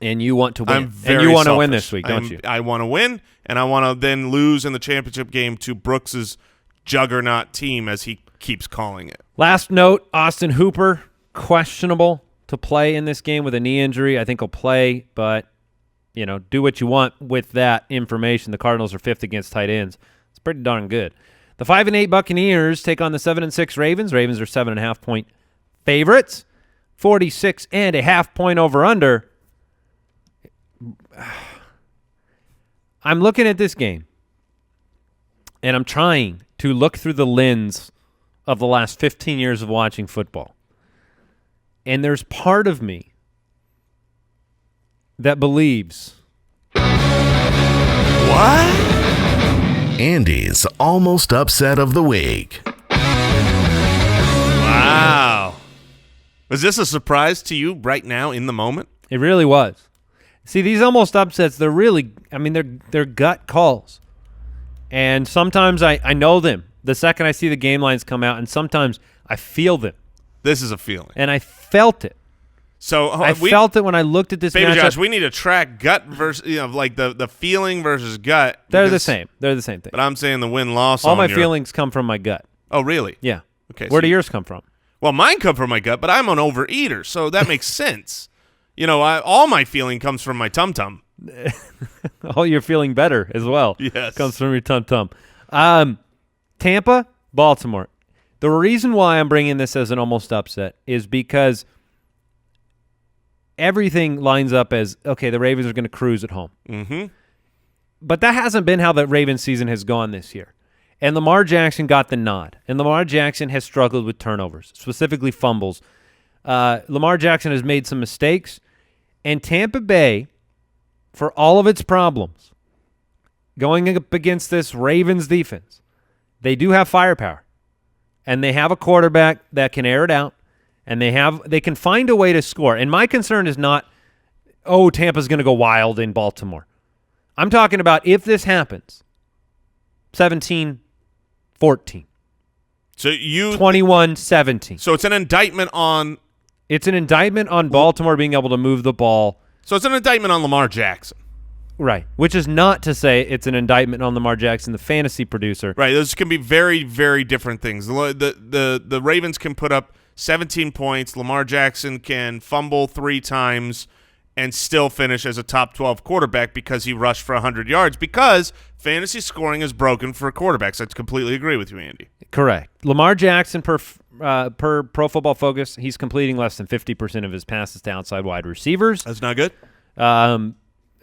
and you want to win. I'm very and you want to selfish. win this week, don't you? I want to win, and I want to then lose in the championship game to Brooks's juggernaut team, as he keeps calling it. Last note, Austin Hooper, questionable to play in this game with a knee injury. I think he'll play, but, do what you want with that information. The Cardinals are 5th against tight ends. It's pretty darn good. The 5-8 Buccaneers take on the 7-6 Ravens. Ravens are 7.5-point favorites. 46.5 point over-under. I'm looking at this game, and I'm trying to look through the lens of the last 15 years of watching football. And there's part of me that believes. What? Andy's almost upset of the week. Wow. Was this a surprise to you right now in the moment? It really was. See, these almost upsets, they're really, they're gut calls. And sometimes I know them the second I see the game lines come out, and sometimes I feel them. This is a feeling. And I felt it. So I felt it when I looked at this Baby matchup. Josh, we need to track gut versus, like the feeling versus gut. They're the same. They're the same thing. But I'm saying the win-loss All on my your- feelings come from my gut. Oh, really? Yeah. Okay. Where do yours come from? Well, mine come from my gut, but I'm an overeater, so that makes sense. All my feeling comes from my tum-tum. Oh, you're feeling better as well. Yes. Comes from your tum-tum. Tampa, Baltimore. The reason why I'm bringing this as an almost upset is because everything lines up as, okay, the Ravens are going to cruise at home. Mm-hmm. But that hasn't been how the Ravens season has gone this year. And Lamar Jackson got the nod. And Lamar Jackson has struggled with turnovers, specifically fumbles. Lamar Jackson has made some mistakes. And Tampa Bay, for all of its problems, going up against this Ravens defense, they do have firepower. And they have a quarterback that can air it out. And they can find a way to score. And my concern is not, Tampa's going to go wild in Baltimore. I'm talking about if this happens, 17-14. So 21-17. So it's an indictment on. It's an indictment on Baltimore being able to move the ball. So it's an indictment on Lamar Jackson. Right. Which is not to say it's an indictment on Lamar Jackson, the fantasy producer. Right. Those can be very, very different things. The Ravens can put up 17 points. Lamar Jackson can fumble 3 times and still finish as a top 12 quarterback because he rushed for 100 yards, because fantasy scoring is broken for quarterbacks. I completely agree with you, Andy. Correct. Lamar Jackson, per Pro Football Focus, he's completing less than 50% of his passes to outside wide receivers. That's not good.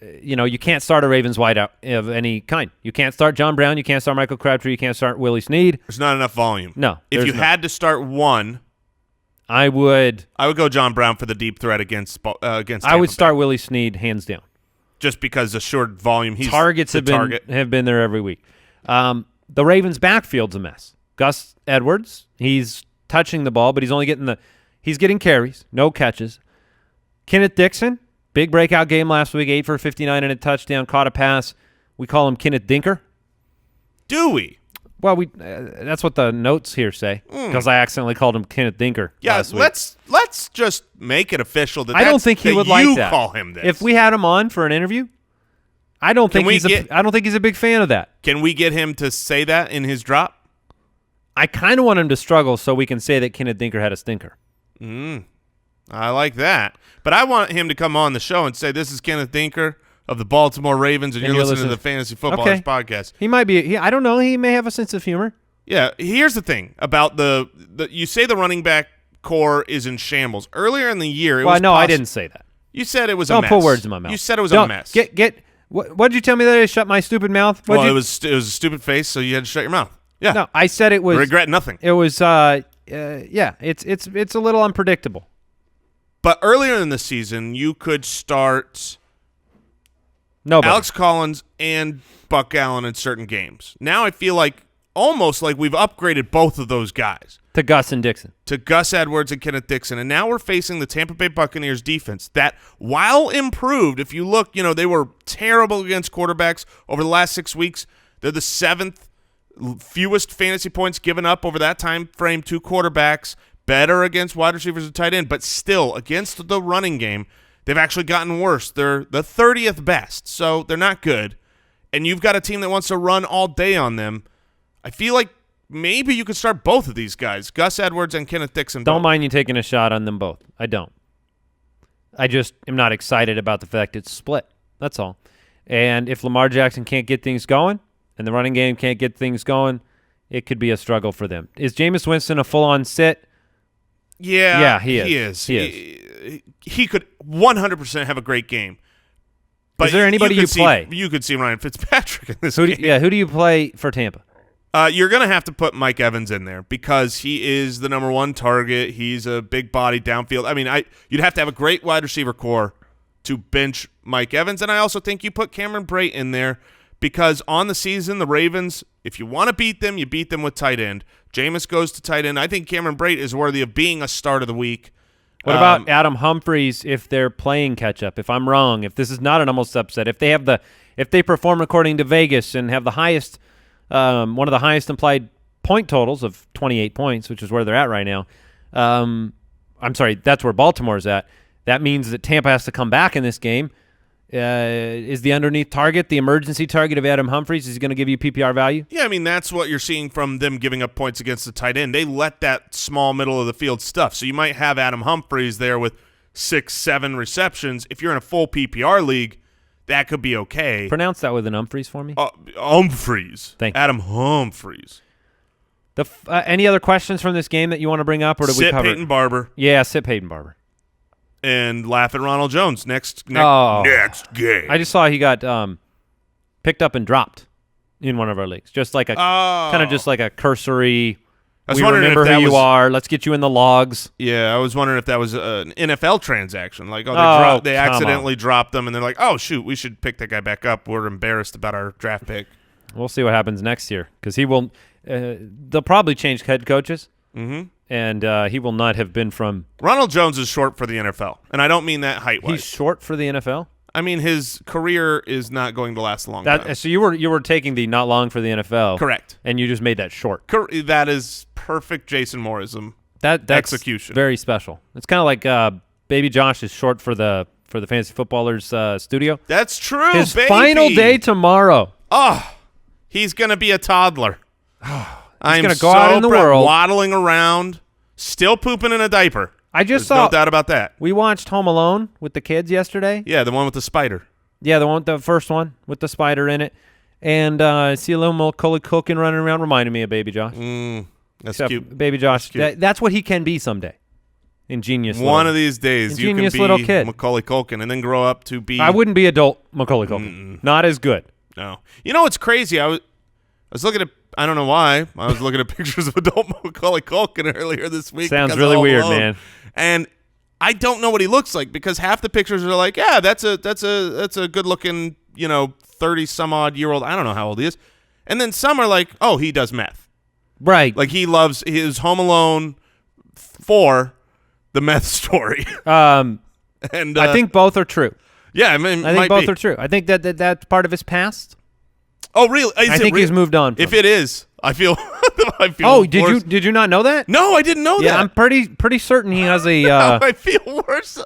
You can't start a Ravens wide out of any kind. You can't start John Brown. You can't start Michael Crabtree. You can't start Willie Snead. There's not enough volume. No. If you had to start one, I would go John Brown for the deep threat against Tampa I would Bay. start Willie Snead hands down. Just because the short volume. He's Targets the have been there every week. The Ravens' backfield's a mess. Gus Edwards, he's touching the ball, but he's getting carries, no catches. Kenneth Dixon, big breakout game last week, 8 for 59 and a touchdown, caught a pass. We call him Kenneth Dinker. Do we? Well, that's what the notes here say, because I accidentally called him Kenneth Dinker last week. Let's just make it official that I don't think he would like that. Call him this. If we had him on for an interview, I don't think he's a big fan of that. Can we get him to say that in his drop? I kind of want him to struggle so we can say that Kenneth Dinker had a stinker. I like that. But I want him to come on the show and say, this is Kenneth Dinker of the Baltimore Ravens, and you're listening to the Fantasy Footballers podcast. He might be. I don't know. He may have a sense of humor. Yeah. Here's the thing about the you say the running back core is in shambles. Earlier in the year, I didn't say that. You said it was Don't a mess. put words in my mouth. You said it was a mess. What did you tell me that I shut my stupid mouth? It was a stupid face, so you had to shut your mouth. Yeah. No, I said it was. Regret nothing. It was. It's a little unpredictable. But earlier in the season, you could start Nobody. Alex Collins and Buck Allen in certain games. Now I feel like almost like we've upgraded both of those guys. To Gus and Dixon. To Gus Edwards and Kenneth Dixon. And now we're facing the Tampa Bay Buccaneers defense that, while improved, if you look, they were terrible against quarterbacks over the last 6 weeks. They're the 7th fewest fantasy points given up over that time frame to quarterbacks, better against wide receivers and tight end, but still against the running game, they've actually gotten worse. They're the 30th best, so they're not good. And you've got a team that wants to run all day on them. I feel like maybe you could start both of these guys, Gus Edwards and Kenneth Dixon. Don't mind you taking a shot on them both. I don't. I just am not excited about the fact it's split. That's all. And if Lamar Jackson can't get things going and the running game can't get things going, it could be a struggle for them. Is Jameis Winston a full-on sit? Yeah, he is. He could 100% have a great game. But is there anybody you play? You could see Ryan Fitzpatrick in this game. Who do you play for Tampa? You're going to have to put Mike Evans in there because he is the number one target. He's a big body downfield. I mean, you'd have to have a great wide receiver core to bench Mike Evans, and I also think you put Cameron Brate in there because on the season, the Ravens, if you want to beat them, you beat them with tight end. Jameis goes to tight end. I think Cameron Brate is worthy of being a start of the week. What about Adam Humphries if they're playing catch-up? If I'm wrong, if this is not an almost upset, if they perform according to Vegas and have the highest one of the highest implied point totals of 28 points, which is where they're at right now. I'm sorry, that's where Baltimore's at. That means that Tampa has to come back in this game. Is the underneath target, the emergency target of Adam Humphries, is he going to give you PPR value? Yeah, I mean, that's what you're seeing from them giving up points against the tight end. They let that small middle of the field stuff. So you might have Adam Humphries there with 6-7 receptions. If you're in a full PPR league, that could be okay. Pronounce that with an Humphries for me. Humphries. Thank you. Adam Humphries. Any other questions from this game that you want to bring up, or did we cover? Sit Peyton Barber. Yeah, sit Peyton Barber. And laugh at Ronald Jones next game. I just saw he got picked up and dropped in one of our leagues. Just like kind of just like a cursory. I was we wondering remember if that who you was, are. Let's get you in the logs. Yeah, I was wondering if that was an NFL transaction. Like, they accidentally dropped them, and they're like, oh, shoot, we should pick that guy back up. We're embarrassed about our draft pick. We'll see what happens next year because he will they'll probably change head coaches, and he will not have been from – Ronald Jones is short for the NFL, and I don't mean that height-wise. He's short for the NFL? I mean, his career is not going to last a long time. So you were taking the not long for the NFL. Correct. And you just made that short. That is perfect Jason Mooreism. That's execution. Very special. It's kind of like Baby Josh is short for the Fantasy Footballers studio. That's true, His baby. final day tomorrow. Oh, he's going to be a toddler. He's going to go out in the world. Waddling around, still pooping in a diaper. There's no doubt about that. We watched Home Alone with the kids yesterday. Yeah, the one with the spider. Yeah, the first one with the spider in it. And I see a little Macaulay Culkin running around, reminding me of Baby Josh. That's Except cute. Baby Josh. That's, that's what he can be someday. Ingenious. One of these days, you can be little kid. Macaulay Culkin and then grow up to be. I wouldn't be adult Macaulay Culkin. Not as good. No. You know what's crazy? I was looking at. I don't know why. I was looking at pictures of adult Macaulay Culkin earlier this week. Sounds really weird, man. And I don't know what he looks like because half the pictures are like, yeah, that's a good looking, 30 some odd year old. I don't know how old he is. And then some are like, oh, he does meth. Right. Like he loves his Home Alone 4, the meth story. And I think both are true. Yeah, I mean, I think both are true. I think that's part of his past. Oh, really? I think he's moved on. If it is, I feel. Oh, did you not know that? No, I didn't know that. Yeah, I'm pretty certain he has a. I feel worse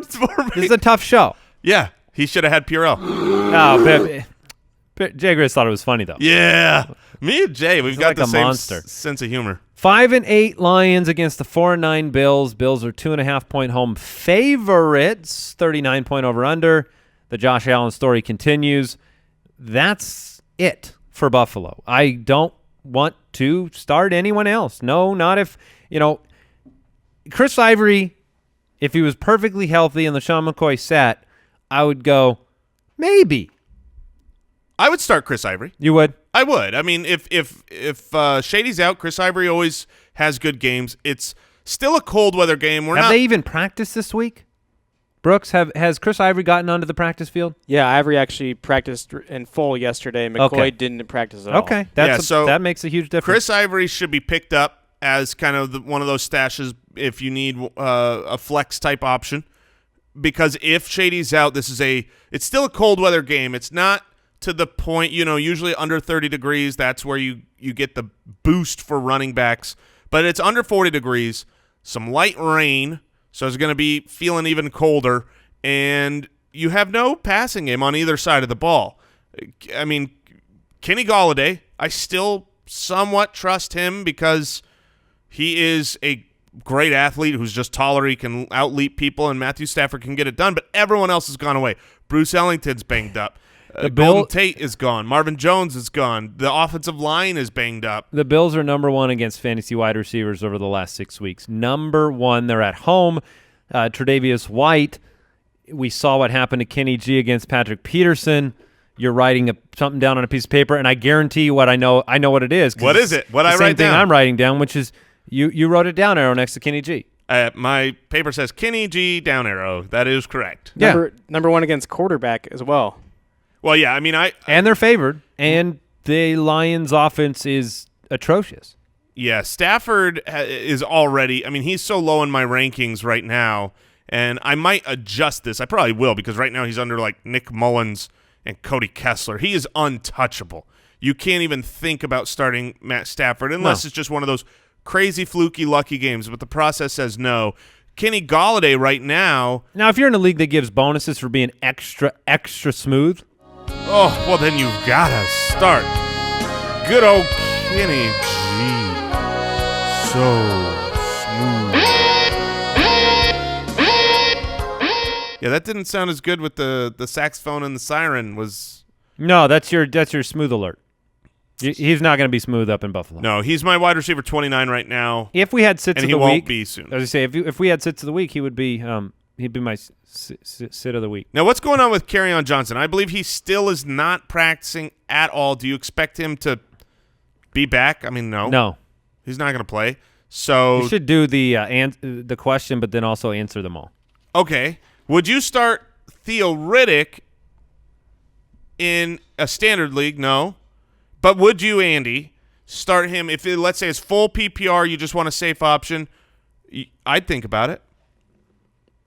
for me. This is a tough show. Yeah, he should have had Purell. Oh, Jay Grizz thought it was funny though. Yeah, me and Jay, we've got like the same monster. Sense of humor. 5-8 Lions against the 4-9 Bills. Bills are 2.5-point home favorites. 39-point over under. The Josh Allen story continues. That's it for Buffalo. I don't want to start anyone else. No, not if, Chris Ivory, if he was perfectly healthy and LaShawn McCoy sat, I would go, maybe. I would start Chris Ivory. You would? I would. I mean, if Shady's out, Chris Ivory always has good games. It's still a cold weather game. Have they even practiced this week? Brooks, has Chris Ivory gotten onto the practice field? Yeah, Ivory actually practiced in full yesterday. McCoy didn't practice at all. Okay, so that makes a huge difference. Chris Ivory should be picked up as kind of one of those stashes if you need a flex type option, because if Shady's out, it's still a cold weather game. It's not to the point, usually under 30 degrees, that's where you get the boost for running backs, but it's under 40 degrees, some light rain. So it's going to be feeling even colder, and you have no passing game on either side of the ball. I mean, Kenny Golladay, I still somewhat trust him because he is a great athlete who's just taller. He can out-leap people, and Matthew Stafford can get it done, but everyone else has gone away. Bruce Ellington's banged up. Golden Tate is gone. Marvin Jones is gone. The offensive line is banged up. The Bills are number 1 against fantasy wide receivers over the last 6 weeks. Number 1. They're at home. Tre'Davious White. We saw what happened to Kenny G against Patrick Peterson. You're writing something down on a piece of paper, and I guarantee you what I know what it is. What is it? What I write down? Same thing I'm writing down, which is you wrote it down, arrow next to Kenny G. My paper says Kenny G down arrow. That is correct. Yeah. Number 1 against quarterback as well. Well, yeah, I mean, and they're favored, and the Lions' offense is atrocious. Yeah, Stafford is already – I mean, he's so low in my rankings right now, and I might adjust this. I probably will, because right now he's under, like, Nick Mullins and Cody Kessler. He is untouchable. You can't even think about starting Matt Stafford unless it's just one of those crazy, fluky, lucky games, but the process says no. Kenny Golladay right now – Now, if you're in a league that gives bonuses for being extra, extra smooth – oh, well, then you've got to start. Good old Kenny G. So smooth. Yeah, that didn't sound as good with the saxophone and the siren was. No, that's your smooth alert. He's not going to be smooth up in Buffalo. No, he's my wide receiver 29 right now. If we had sits and of the he week. won't be soon. As I say, if we had sits of the week, he would be he'd be my sit of the week. Now, what's going on with Kerryon Johnson? I believe he still is not practicing at all. Do you expect him to be back? I mean, no. No. He's not going to play. So you should do the question, but then also answer them all. Okay. Would you start Theo Riddick in a standard league? No. But would you, Andy, start him if, let's say, it's full PPR, you just want a safe option? I'd think about it.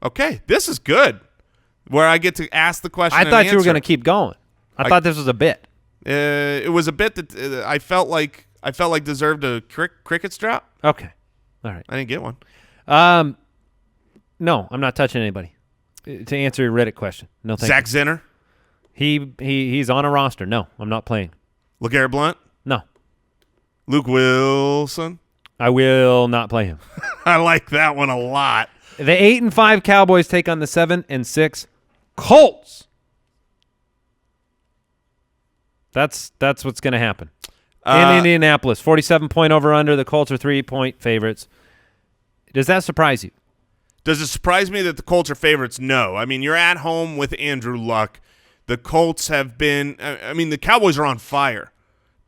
Okay, this is good. Where I get to ask the question. I thought you were going to keep going. I thought this was a bit. It was a bit that I felt like deserved a cricket's drop. Okay, all right. I didn't get one. No, I'm not touching anybody. To answer your Reddit question, no thank Zach you. Zinner. He's on a roster. No, I'm not playing. LeGarrette Blount. No. Luke Wilson. I will not play him. I like that one a lot. The 8-5 Cowboys take on the 7-6 Colts. That's what's going to happen. In Indianapolis, 47-point over-under. The Colts are 3-point favorites. Does that surprise you? Does it surprise me that the Colts are favorites? No. I mean, you're at home with Andrew Luck. The Colts have been – I mean, the Cowboys are on fire.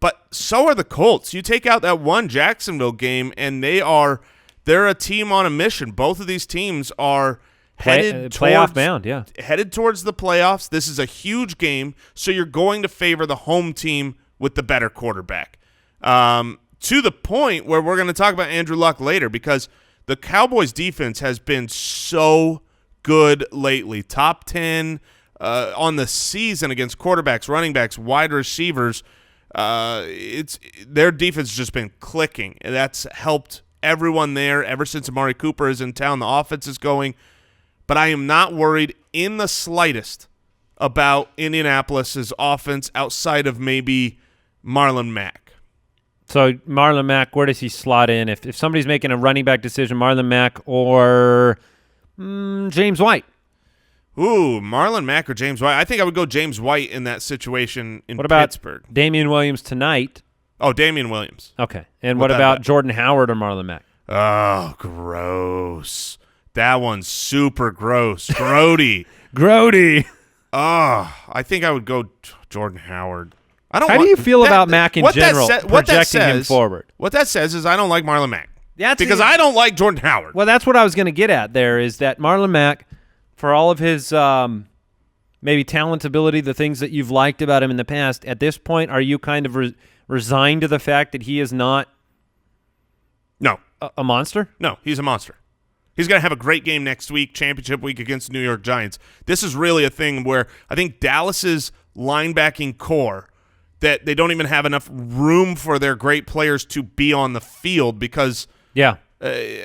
But so are the Colts. You take out that one Jacksonville game, and they're a team on a mission. Both of these teams are headed playoff bound, yeah. Headed towards the playoffs. This is a huge game, so you're going to favor the home team with the better quarterback. To the point where we're going to talk about Andrew Luck later, because the Cowboys' defense has been so good lately. Top 10 on the season against quarterbacks, running backs, wide receivers. Their defense has just been clicking, and that's helped everyone there ever since Amari Cooper is in town. The offense is going, but I am not worried in the slightest about Indianapolis's offense outside of maybe Marlon Mack. So Marlon Mack, where does he slot in? If somebody's making a running back decision, Marlon Mack or James White? Ooh, Marlon Mack or James White. I think I would go James White in that situation in what about Pittsburgh. Damien Williams tonight? Oh, Damien Williams. Okay. And what about Jordan Howard or Marlon Mack? Oh, gross. That one's super gross. Grody. Grody. Oh, I think I would go Jordan Howard. How do you feel about Mack in general, projecting him forward? What that says is I don't like Marlon Mack. That's because I don't like Jordan Howard. Well, that's what I was going to get at there is that Marlon Mack for all of his maybe talent, ability, the things that you've liked about him in the past, at this point, are you kind of resigned to the fact that he is not a monster? No, he's a monster. He's going to have a great game next week, championship week against the New York Giants. This is really a thing where I think Dallas's linebacking core, that they don't even have enough room for their great players to be on the field because they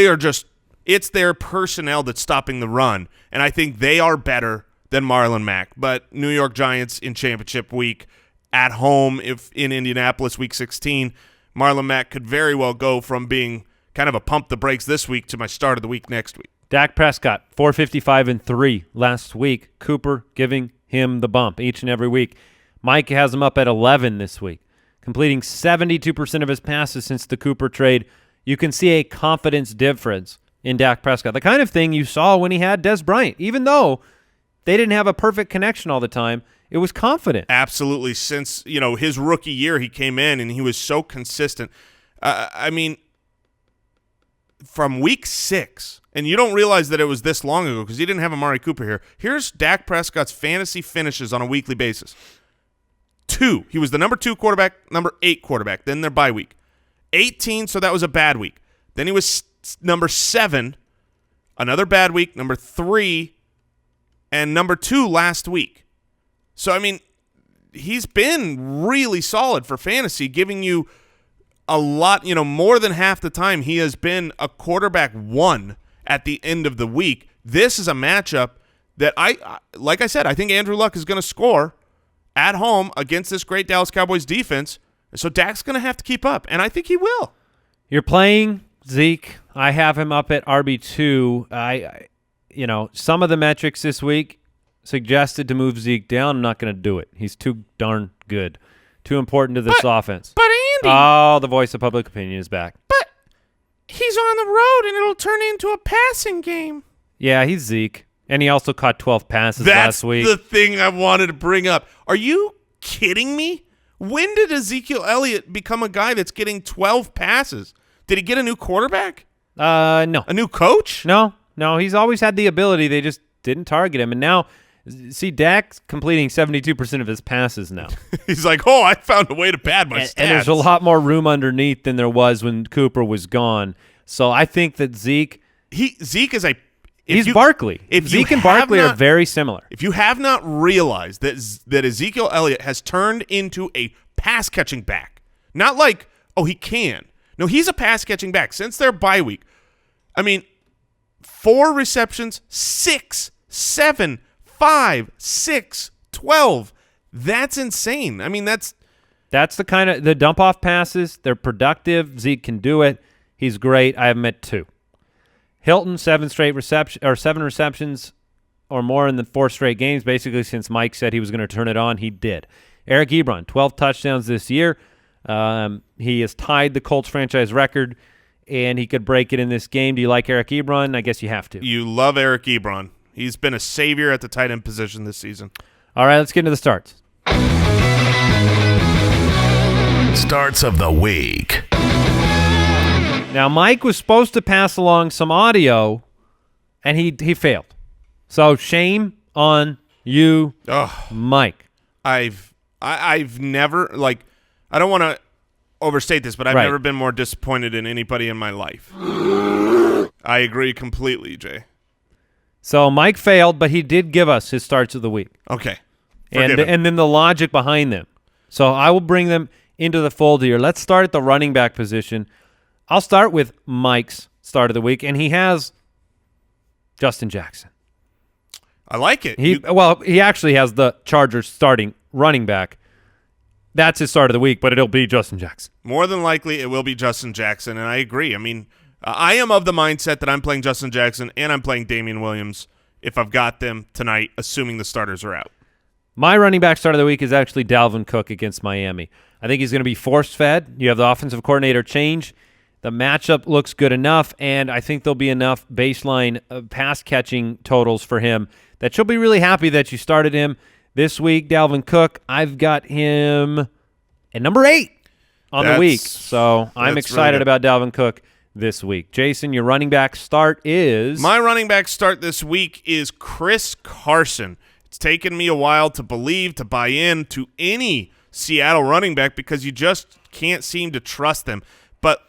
are just – it's their personnel that's stopping the run, and I think they are better than Marlon Mack. But New York Giants in championship week at home if in Indianapolis week 16 – Marlon Mack could very well go from being kind of a pump the brakes this week to my start of the week next week. Dak Prescott, 455-3 last week. Cooper giving him the bump each and every week. Mike has him up at 11 this week, completing 72% of his passes since the Cooper trade. You can see a confidence difference in Dak Prescott, the kind of thing you saw when he had Des Bryant. Even though they didn't have a perfect connection all the time, it was confident. Absolutely. Since, his rookie year, he came in and he was so consistent. I mean, from week 6, and you don't realize that it was this long ago because he didn't have Amari Cooper here. Here's Dak Prescott's fantasy finishes on a weekly basis. 2. He was the number 2 quarterback, number 8 quarterback, then their bye week. 18, so that was a bad week. Then he was number 7, another bad week, number 3, and number 2 last week. So, I mean, he's been really solid for fantasy, giving you a lot, more than half the time he has been a quarterback 1 at the end of the week. This is a matchup that like I said, I think Andrew Luck is going to score at home against this great Dallas Cowboys defense. So Dak's going to have to keep up, and I think he will. You're playing Zeke. I have him up at RB2. Some of the metrics this week suggested to move Zeke down. I'm not going to do it. He's too darn good. Too important to this offense. But Andy. Oh, the voice of public opinion is back. But he's on the road, and it'll turn into a passing game. Yeah, he's Zeke. And he also caught 12 passes last week. That's the thing I wanted to bring up. Are you kidding me? When did Ezekiel Elliott become a guy that's getting 12 passes? Did he get a new quarterback? No. A new coach? No. He's always had the ability. They just didn't target him. And now, see, Dak's completing 72% of his passes now. He's like, I found a way to pad my stats. And there's a lot more room underneath than there was when Cooper was gone. So I think that Zeke is a he's Barkley. Zeke and Barkley are very similar. If you have not realized that Ezekiel Elliott has turned into a pass-catching back, not like, he can. No, he's a pass-catching back since their bye week. I mean, 4 receptions, 6, 7, 5, 6, 12. That's insane. I mean, that's the kind of the dump-off passes. They're productive. Zeke can do it. He's great. I have him at 2. Hilton, 7 receptions or more in the 4 straight games, basically since Mike said he was going to turn it on. He did. Eric Ebron, 12 touchdowns this year. He has tied the Colts franchise record, and he could break it in this game. Do you like Eric Ebron? I guess you have to. You love Eric Ebron. He's been a savior at the tight end position this season. All right, let's get into the starts. Starts of the week. Now, Mike was supposed to pass along some audio, and he failed. So shame on you, Mike. I've never, I don't want to overstate this, but I've never been more disappointed in anybody in my life. I agree completely, Jay. So Mike failed, but he did give us his starts of the week. Okay. And then the logic behind them. So I will bring them into the fold here. Let's start at the running back position. I'll start with Mike's start of the week, and he has Justin Jackson. I like it. He actually has the Chargers starting running back. That's his start of the week, but it'll be Justin Jackson. More than likely, it will be Justin Jackson, and I agree. I mean, I am of the mindset that I'm playing Justin Jackson and I'm playing Damien Williams if I've got them tonight, assuming the starters are out. My running back start of the week is actually Dalvin Cook against Miami. I think he's going to be force-fed. You have the offensive coordinator change. The matchup looks good enough, and I think there'll be enough baseline pass-catching totals for him that you'll be really happy that you started him this week. Dalvin Cook, I've got him at number 8 on the week. So I'm excited about Dalvin Cook this week. Jason, your running back start is? My running back start this week is Chris Carson. It's taken me a while to buy in to any Seattle running back because you just can't seem to trust them. But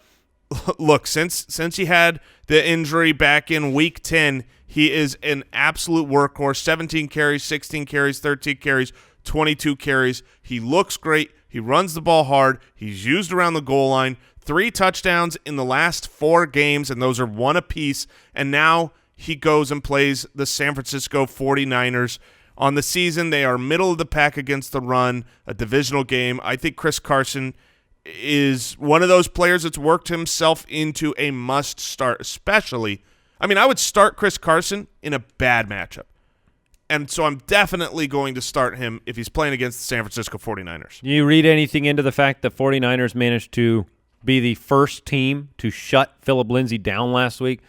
look, since he had the injury back in Week 10, he is an absolute workhorse. 17 carries, 16 carries, 13 carries, 22 carries. He looks great. He runs the ball hard. He's used around the goal line. 3 touchdowns in the last 4 games, and those are 1 apiece. And now he goes and plays the San Francisco 49ers. On the season, they are middle of the pack against the run, a divisional game. I think Chris Carson is one of those players that's worked himself into a must-start, especially. I mean, I would start Chris Carson in a bad matchup. And so I'm definitely going to start him if he's playing against the San Francisco 49ers. You read anything into the fact the 49ers managed to be the first team to shut Phillip Lindsay down last week?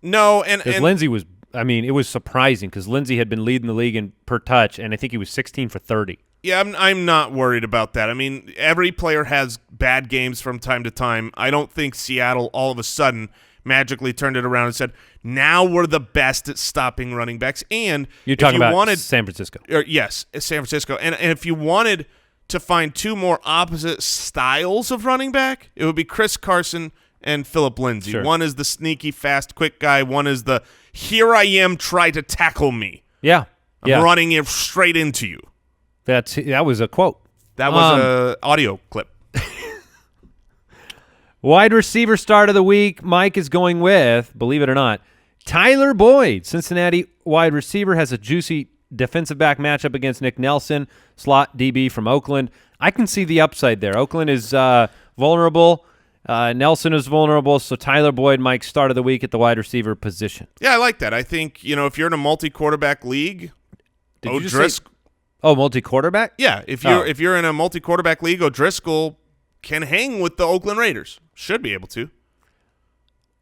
No, and Lindsay was – I mean, it was surprising because Lindsay had been leading the league in per touch, and I think he was 16 for 30. Yeah, I'm not worried about that. I mean, every player has bad games from time to time. I don't think Seattle all of a sudden magically turned it around and said, now we're the best at stopping running backs. And you're talking about San Francisco. Yes, San Francisco. And if you wanted to find 2 more opposite styles of running back, it would be Chris Carson and Phillip Lindsay. Sure. One is the sneaky, fast, quick guy. One is the here I am, try to tackle me. Yeah. I'm running it straight into you. That was a quote. That was an audio clip. Wide receiver start of the week, Mike is going with, believe it or not, Tyler Boyd. Cincinnati wide receiver has a juicy defensive back matchup against Nick Nelson, slot DB from Oakland. I can see the upside there. Oakland is vulnerable. Nelson is vulnerable, so Tyler Boyd, Mike, start of the week at the wide receiver position. Yeah, I like that. I think, if you're in a multi-quarterback league, multi-quarterback? Yeah, if you're in a multi-quarterback league, O'Driscoll can hang with the Oakland Raiders. Should be able to.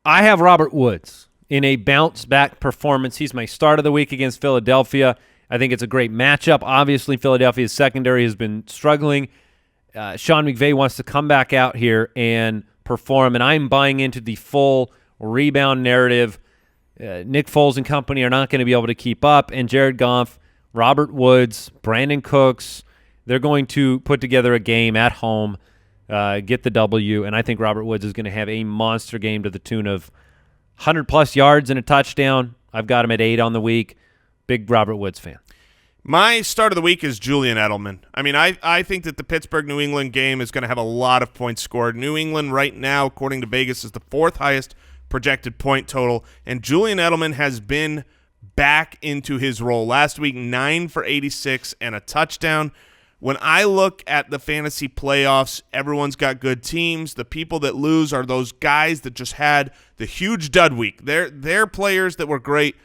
I have Robert Woods in a bounce-back performance. He's my start of the week against Philadelphia. I think it's a great matchup. Obviously, Philadelphia's secondary has been struggling. Sean McVay wants to come back out here and perform, and I'm buying into the full rebound narrative. Nick Foles and company are not going to be able to keep up, and Jared Goff, Robert Woods, Brandon Cooks, they're going to put together a game at home, get the W, and I think Robert Woods is going to have a monster game to the tune of 100-plus yards and a touchdown. I've got him at 8 on the week. Big Robert Woods fan. My start of the week is Julian Edelman. I mean, I think that the Pittsburgh-New England game is going to have a lot of points scored. New England right now, according to Vegas, is the 4th highest projected point total, and Julian Edelman has been back into his role. Last week, 9 for 86 and a touchdown. When I look at the fantasy playoffs, everyone's got good teams. The people that lose are those guys that just had the huge dud week. Their players that were great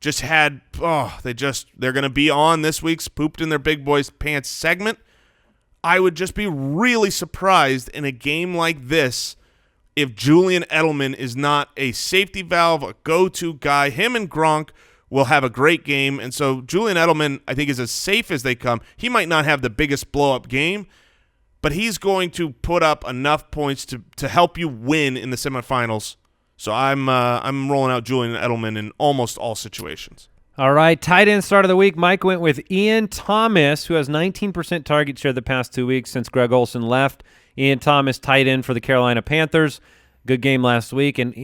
just had, they're going to be on this week's Pooped in Their Big Boys Pants segment. I would just be really surprised in a game like this if Julian Edelman is not a safety valve, a go-to guy. Him and Gronk will have a great game, and so Julian Edelman, I think, is as safe as they come. He might not have the biggest blow-up game, but he's going to put up enough points to help you win in the semifinals. So I'm rolling out Julian Edelman in almost all situations. All right, tight end start of the week. Mike went with Ian Thomas, who has 19% target share the past 2 weeks since Greg Olsen left. Ian Thomas, tight end for the Carolina Panthers. Good game last week, and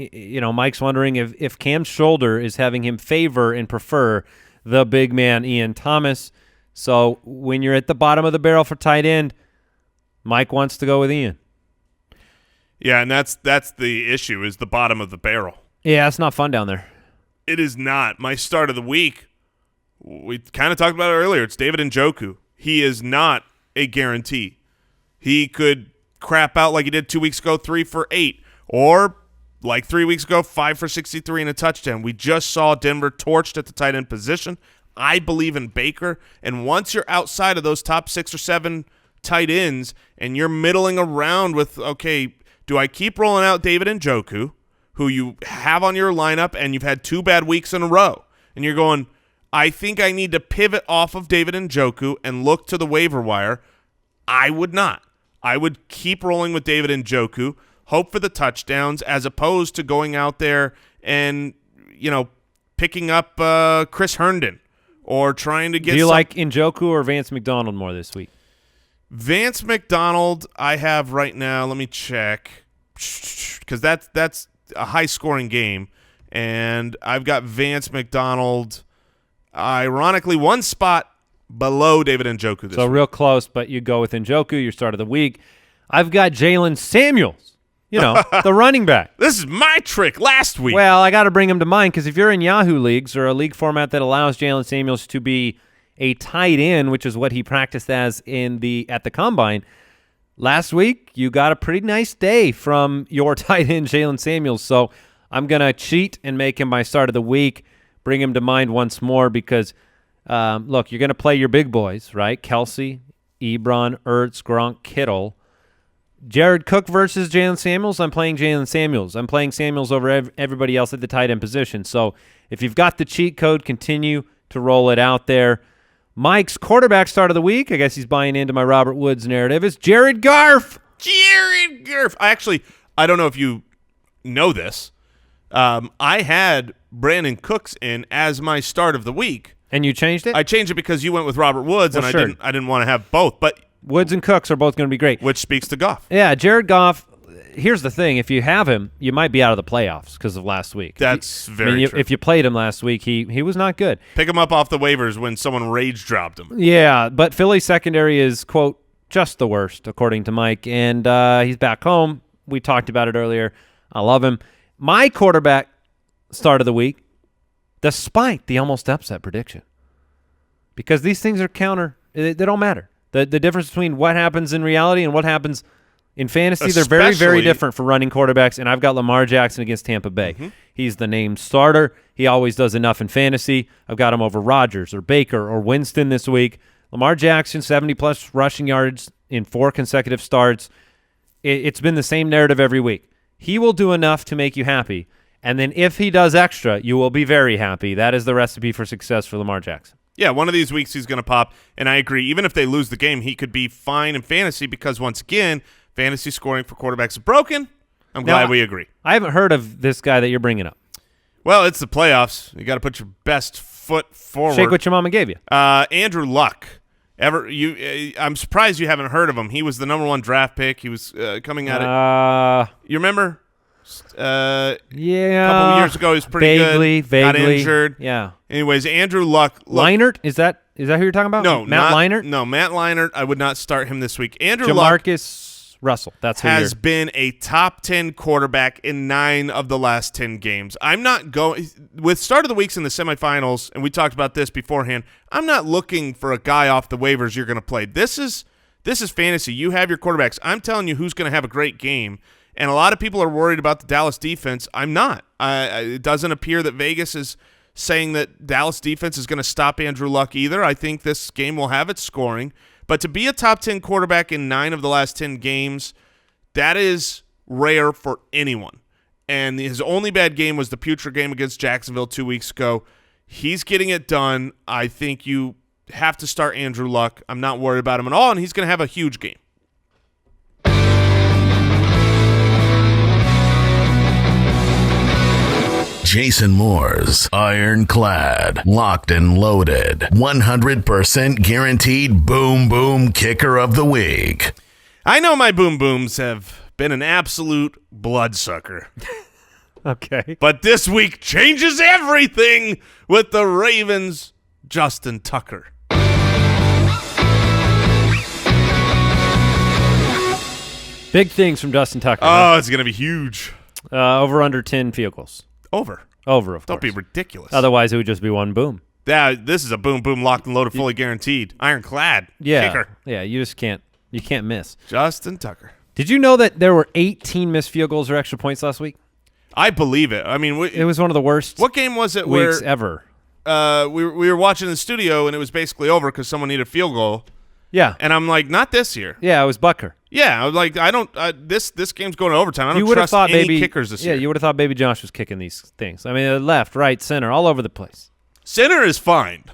Mike's wondering if Cam's shoulder is having him favor and prefer the big man Ian Thomas. So when you're at the bottom of the barrel for tight end, Mike wants to go with Ian. Yeah, and that's the issue, is the bottom of the barrel. Yeah, it's not fun down there. It is not. My start of the week, we kind of talked about it earlier. It's David Njoku. He is not a guarantee. He could crap out like he did 2 weeks ago, 3 for 8. Or, like 3 weeks ago, 5 for 63 and a touchdown. We just saw Denver torched at the tight end position. I believe in Baker. And once you're outside of those top 6 or 7 tight ends and you're middling around with, okay, do I keep rolling out David Njoku, who you have on your lineup and you've had 2 bad weeks in a row, and you're going, I think I need to pivot off of David Njoku and look to the waiver wire? I would not. I would keep rolling with David Njoku. hope for the touchdowns as opposed to going out there and, picking up Chris Herndon or trying to get. Do you like Njoku or Vance McDonald more this week? Vance McDonald I have right now. Let me check because that's a high-scoring game, and I've got Vance McDonald, ironically, one spot below David Njoku this week. Real close, but you go with Njoku, your start of the week. I've got Jaylen Samuels, the running back. This is my trick last week. Well, I got to bring him to mind because if you're in Yahoo leagues or a league format that allows Jaylen Samuels to be a tight end, which is what he practiced as at the Combine, last week you got a pretty nice day from your tight end, Jaylen Samuels. So I'm going to cheat and make him my start of the week, bring him to mind once more because, look, you're going to play your big boys, right? Kelsey, Ebron, Ertz, Gronk, Kittle. Jared Cook versus Jaylen Samuels, I'm playing Jaylen Samuels. I'm playing Samuels over everybody else at the tight end position. So if you've got the cheat code, continue to roll it out there. Mike's quarterback start of the week, I guess he's buying into my Robert Woods narrative, is Jared Goff. Jared Goff. I don't know if you know this. I had Brandon Cooks in as my start of the week. And you changed it? I changed it because you went with Robert Woods, and sure. I didn't want to have both. But Woods and Cooks are both going to be great. Which speaks to Goff. Yeah, Jared Goff, here's the thing. If you have him, you might be out of the playoffs because of last week. That's very true. If you played him last week, he was not good. Pick him up off the waivers when someone rage dropped him. Yeah, but Philly's secondary is, quote, just the worst, according to Mike. And he's back home. We talked about it earlier. I love him. My quarterback start of the week, despite the almost upset prediction, because these things are they don't matter. The difference between what happens in reality and what happens in fantasy, they're very, very different for running quarterbacks, and I've got Lamar Jackson against Tampa Bay. Mm-hmm. He's the named starter. He always does enough in fantasy. I've got him over Rodgers or Baker or Winston this week. Lamar Jackson, 70-plus rushing yards in 4 consecutive starts. It's been the same narrative every week. He will do enough to make you happy, and then if he does extra, you will be very happy. That is the recipe for success for Lamar Jackson. Yeah, one of these weeks he's going to pop, and I agree. Even if they lose the game, he could be fine in fantasy because, once again, fantasy scoring for quarterbacks is broken. I'm glad we agree. I haven't heard of this guy that you're bringing up. Well, it's the playoffs. You got to put your best foot forward. Shake what your mama gave you. Andrew Luck. I'm surprised you haven't heard of him. He was the #1 draft pick. He was coming out of you remember? Yeah. A couple of years ago, he was pretty good. Vaguely. Got injured. Yeah. Anyways, Andrew Luck. Leinart? Is that who you're talking about? No, Matt Leinart? No, Matt Leinart. I would not start him this week. Andrew Jamarcus Russell. That's who has been a top 10 quarterback in 9 of the last 10 games. I'm not going with start of the weeks in the semifinals, and we talked about this beforehand. I'm not looking for a guy off the waivers you're going to play. This is fantasy. You have your quarterbacks. I'm telling you who's going to have a great game. And a lot of people are worried about the Dallas defense. I'm not. It doesn't appear that Vegas is saying that Dallas defense is going to stop Andrew Luck either. I think this game will have its scoring. But to be a top 10 quarterback in 9 of the last 10 games, that is rare for anyone. And his only bad game was the putrid game against Jacksonville 2 weeks ago. He's getting it done. I think you have to start Andrew Luck. I'm not worried about him at all, and he's going to have a huge game. Jason Moore's ironclad, locked and loaded, 100% guaranteed boom boom kicker of the week. I know my boom booms have been an absolute bloodsucker. Okay. But this week changes everything with the Ravens' Justin Tucker. Big things from Justin Tucker. Oh, it's going to be huge. Over under 10 field goals. Over, of course. Don't be ridiculous. Otherwise, it would just be one boom. This is a boom, boom, locked and loaded, fully guaranteed. Ironclad kicker. Yeah, you just can't miss. Justin Tucker. Did you know that there were 18 missed field goals or extra points last week? I believe it. I mean, it was one of the worst What game was it weeks ever. We were watching in the studio, and it was basically over because someone needed a field goal. Yeah. And I'm like, not this year. Yeah, it was Bucker. Yeah, I was like, this game's going to overtime. I don't trust any kickers this year. Yeah, you would have thought Baby Josh was kicking these things. I mean, left, right, center, all over the place. Center is fine.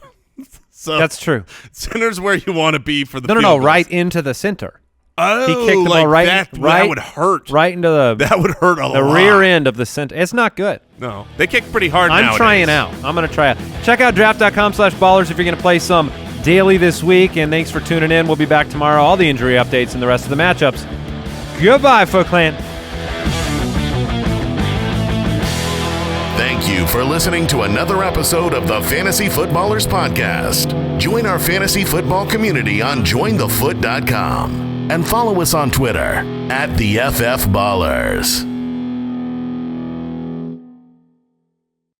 So that's true. Center's where you want to be for the field No, goals. right into the center. Oh, he kicked the like ball right, that would hurt. Right into That would hurt a lot. the rear end of the center. It's not good. No, they kick pretty hard I'm nowadays. trying out. I'm going to try out. Check out draft.com/ballers if you're going to play some daily this week. And thanks for tuning in. We'll be back tomorrow. All the injury updates and the rest of the matchups. Goodbye, Foot Clan. Thank you for listening to another episode of the Fantasy Footballers Podcast. Join our fantasy football community on jointhefoot.com and follow us on Twitter @TheFFBallers.